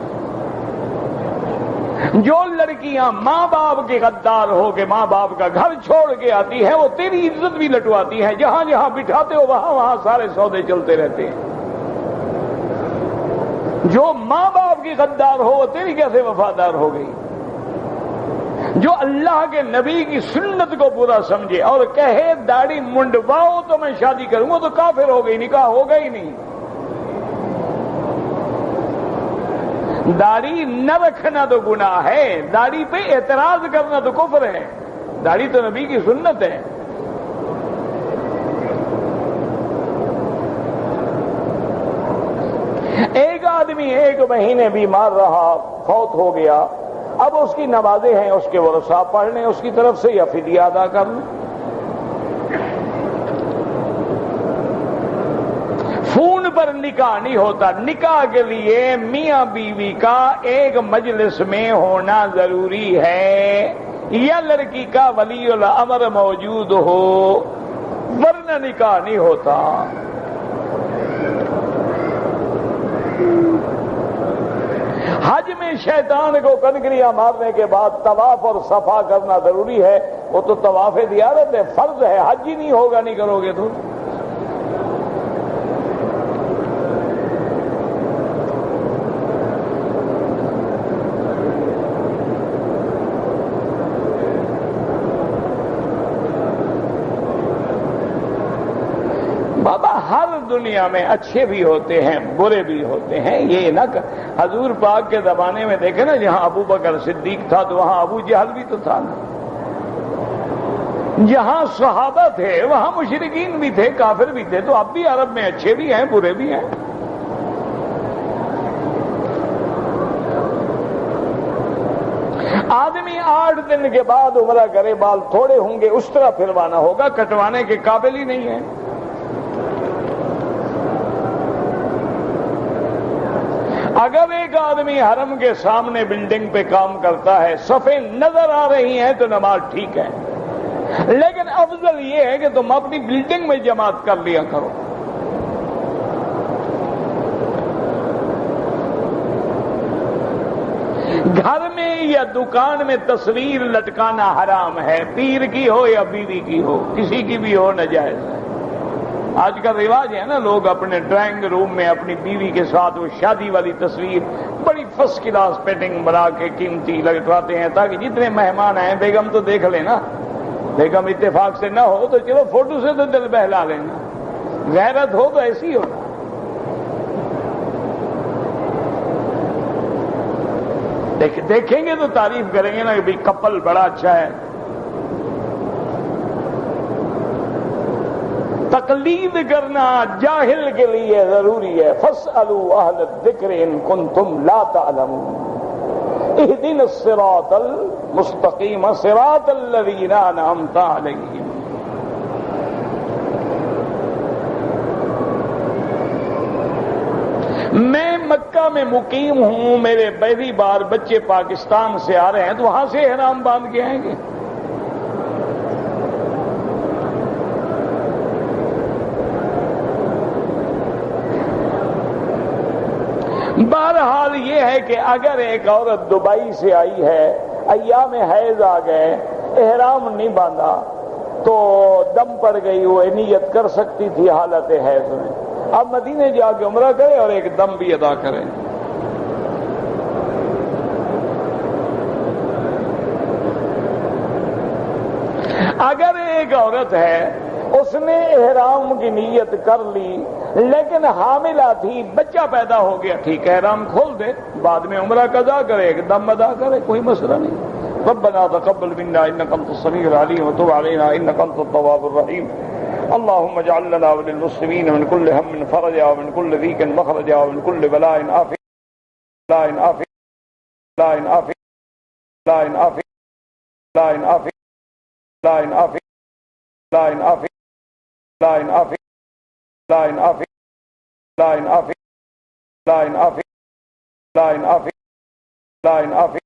جو لڑکیاں ماں باپ کے غدار ہو کے ماں باپ کا گھر چھوڑ کے آتی ہیں، وہ تیری عزت بھی لٹواتی ہیں، جہاں جہاں بٹھاتے ہو وہاں وہاں سارے سودے چلتے رہتے ہیں۔ جو ماں باپ کی غدار ہو وہ تیری کیسے وفادار ہو گئی؟ جو اللہ کے نبی کی سنت کو برا سمجھے اور کہے داڑھی منڈواؤ تو میں شادی کروں گا، تو کافر ہو گئی، نکاح ہوگا ہی نہیں۔ داڑھی نہ رکھنا تو گناہ ہے، داڑھی پہ اعتراض کرنا تو کفر ہے۔ داڑھی تو نبی کی سنت ہے۔ ایک آدمی 1 مہینے بیمار رہا، فوت ہو گیا، اب اس کی نمازیں ہیں، اس کے ورثاء پڑھ لیں اس کی طرف سے یا فدیہ ادا کر لیں۔ فون پر نکاح نہیں ہوتا، نکاح کے لیے میاں بیوی کا ایک مجلس میں ہونا ضروری ہے، یا لڑکی کا ولی الامر موجود ہو، ورنہ نکاح نہیں ہوتا۔ حج میں شیطان کو کنکریاں مارنے کے بعد طواف اور صفا کرنا ضروری ہے، وہ تو طواف زیارت ہے، فرض ہے، حج ہی نہیں ہوگا نہیں کرو گے تو۔ بابا ہر دنیا میں اچھے بھی ہوتے ہیں، برے بھی ہوتے ہیں، یہ نہ حضور پاک کے زمانے میں دیکھے نا، جہاں ابو بکر صدیق تھا تو وہاں ابو جہل بھی تو تھا نا، جہاں صحابہ تھے وہاں مشرکین بھی تھے، کافر بھی تھے، تو اب بھی عرب میں اچھے بھی ہیں برے بھی ہیں۔ آدمی 8 دن کے بعد عمرہ کرے، بال تھوڑے ہوں گے، اس طرح پھروانا ہوگا، کٹوانے کے قابل ہی نہیں ہے۔ اگر ایک آدمی حرم کے سامنے بلڈنگ پہ کام کرتا ہے، صفیں نظر آ رہی ہیں تو نماز ٹھیک ہے، لیکن افضل یہ ہے کہ تم اپنی بلڈنگ میں جماعت کر لیا کرو۔ گھر میں یا دکان میں تصویر لٹکانا حرام ہے، پیر کی ہو یا بیوی کی ہو، کسی کی بھی ہو ناجائز ہے۔ آج کا رواج ہے نا، لوگ اپنے ڈرائنگ روم میں اپنی بیوی کے ساتھ وہ شادی والی تصویر بڑی فرسٹ کلاس پیٹنگ بنا کے قیمتی لگواتے ہیں، تاکہ جتنے مہمان آئیں بیگم تو دیکھ لینا، بیگم اتفاق سے نہ ہو تو چلو فوٹو سے تو دل بہلا لینا، غیرت ہو تو ایسی ہونا۔ دیکھیں گے تو تعریف کریں گے نا کہ بھئی کپل بڑا اچھا ہے۔ تقلید کرنا جاہل کے لیے ضروری ہے. فاسألوا اہل الذکر ان کنتم لا تعلمون اہدنا الصراط المستقیم صراط الذین انعمت علیہم. میں مکہ میں مقیم ہوں، میرے پہلی بار بچے پاکستان سے آ رہے ہیں تو وہاں سے احرام باندھ کے آئیں گے. بہرحال یہ ہے کہ اگر ایک عورت دبئی سے آئی ہے، ایام حیض آ گئے، احرام نہیں باندھا تو دم پڑ گئی، وہ نیت کر سکتی تھی حالت حیض میں. اب مدینے جا کے عمرہ کرے اور ایک دم بھی ادا کرے. اگر ایک عورت ہے اس نے احرام کی نیت کر لی لیکن حاملہ تھی، بچہ پیدا ہو گیا، ٹھیک ہے احرام کھول دے، بعد میں عمرہ قضا کرے، ایک دم ادا کرے، کوئی مسئلہ نہیں. ربنا تقبل منا انك انت السميع العليم وتب علينا انك انت التواب الرحيم. اللهم اجعل لنا وللمسلمين من كل هم فرجا ومن كل ضيق مخرجا ومن كل بلاء عافية بلاء عافية بلاء عافية بلاء عافية بلاء عافية بلاء عافية بلاء عافية بلاء عافية بلاء عافية بلاء عافية بلاء عافية بلاء عافية بلاء عافية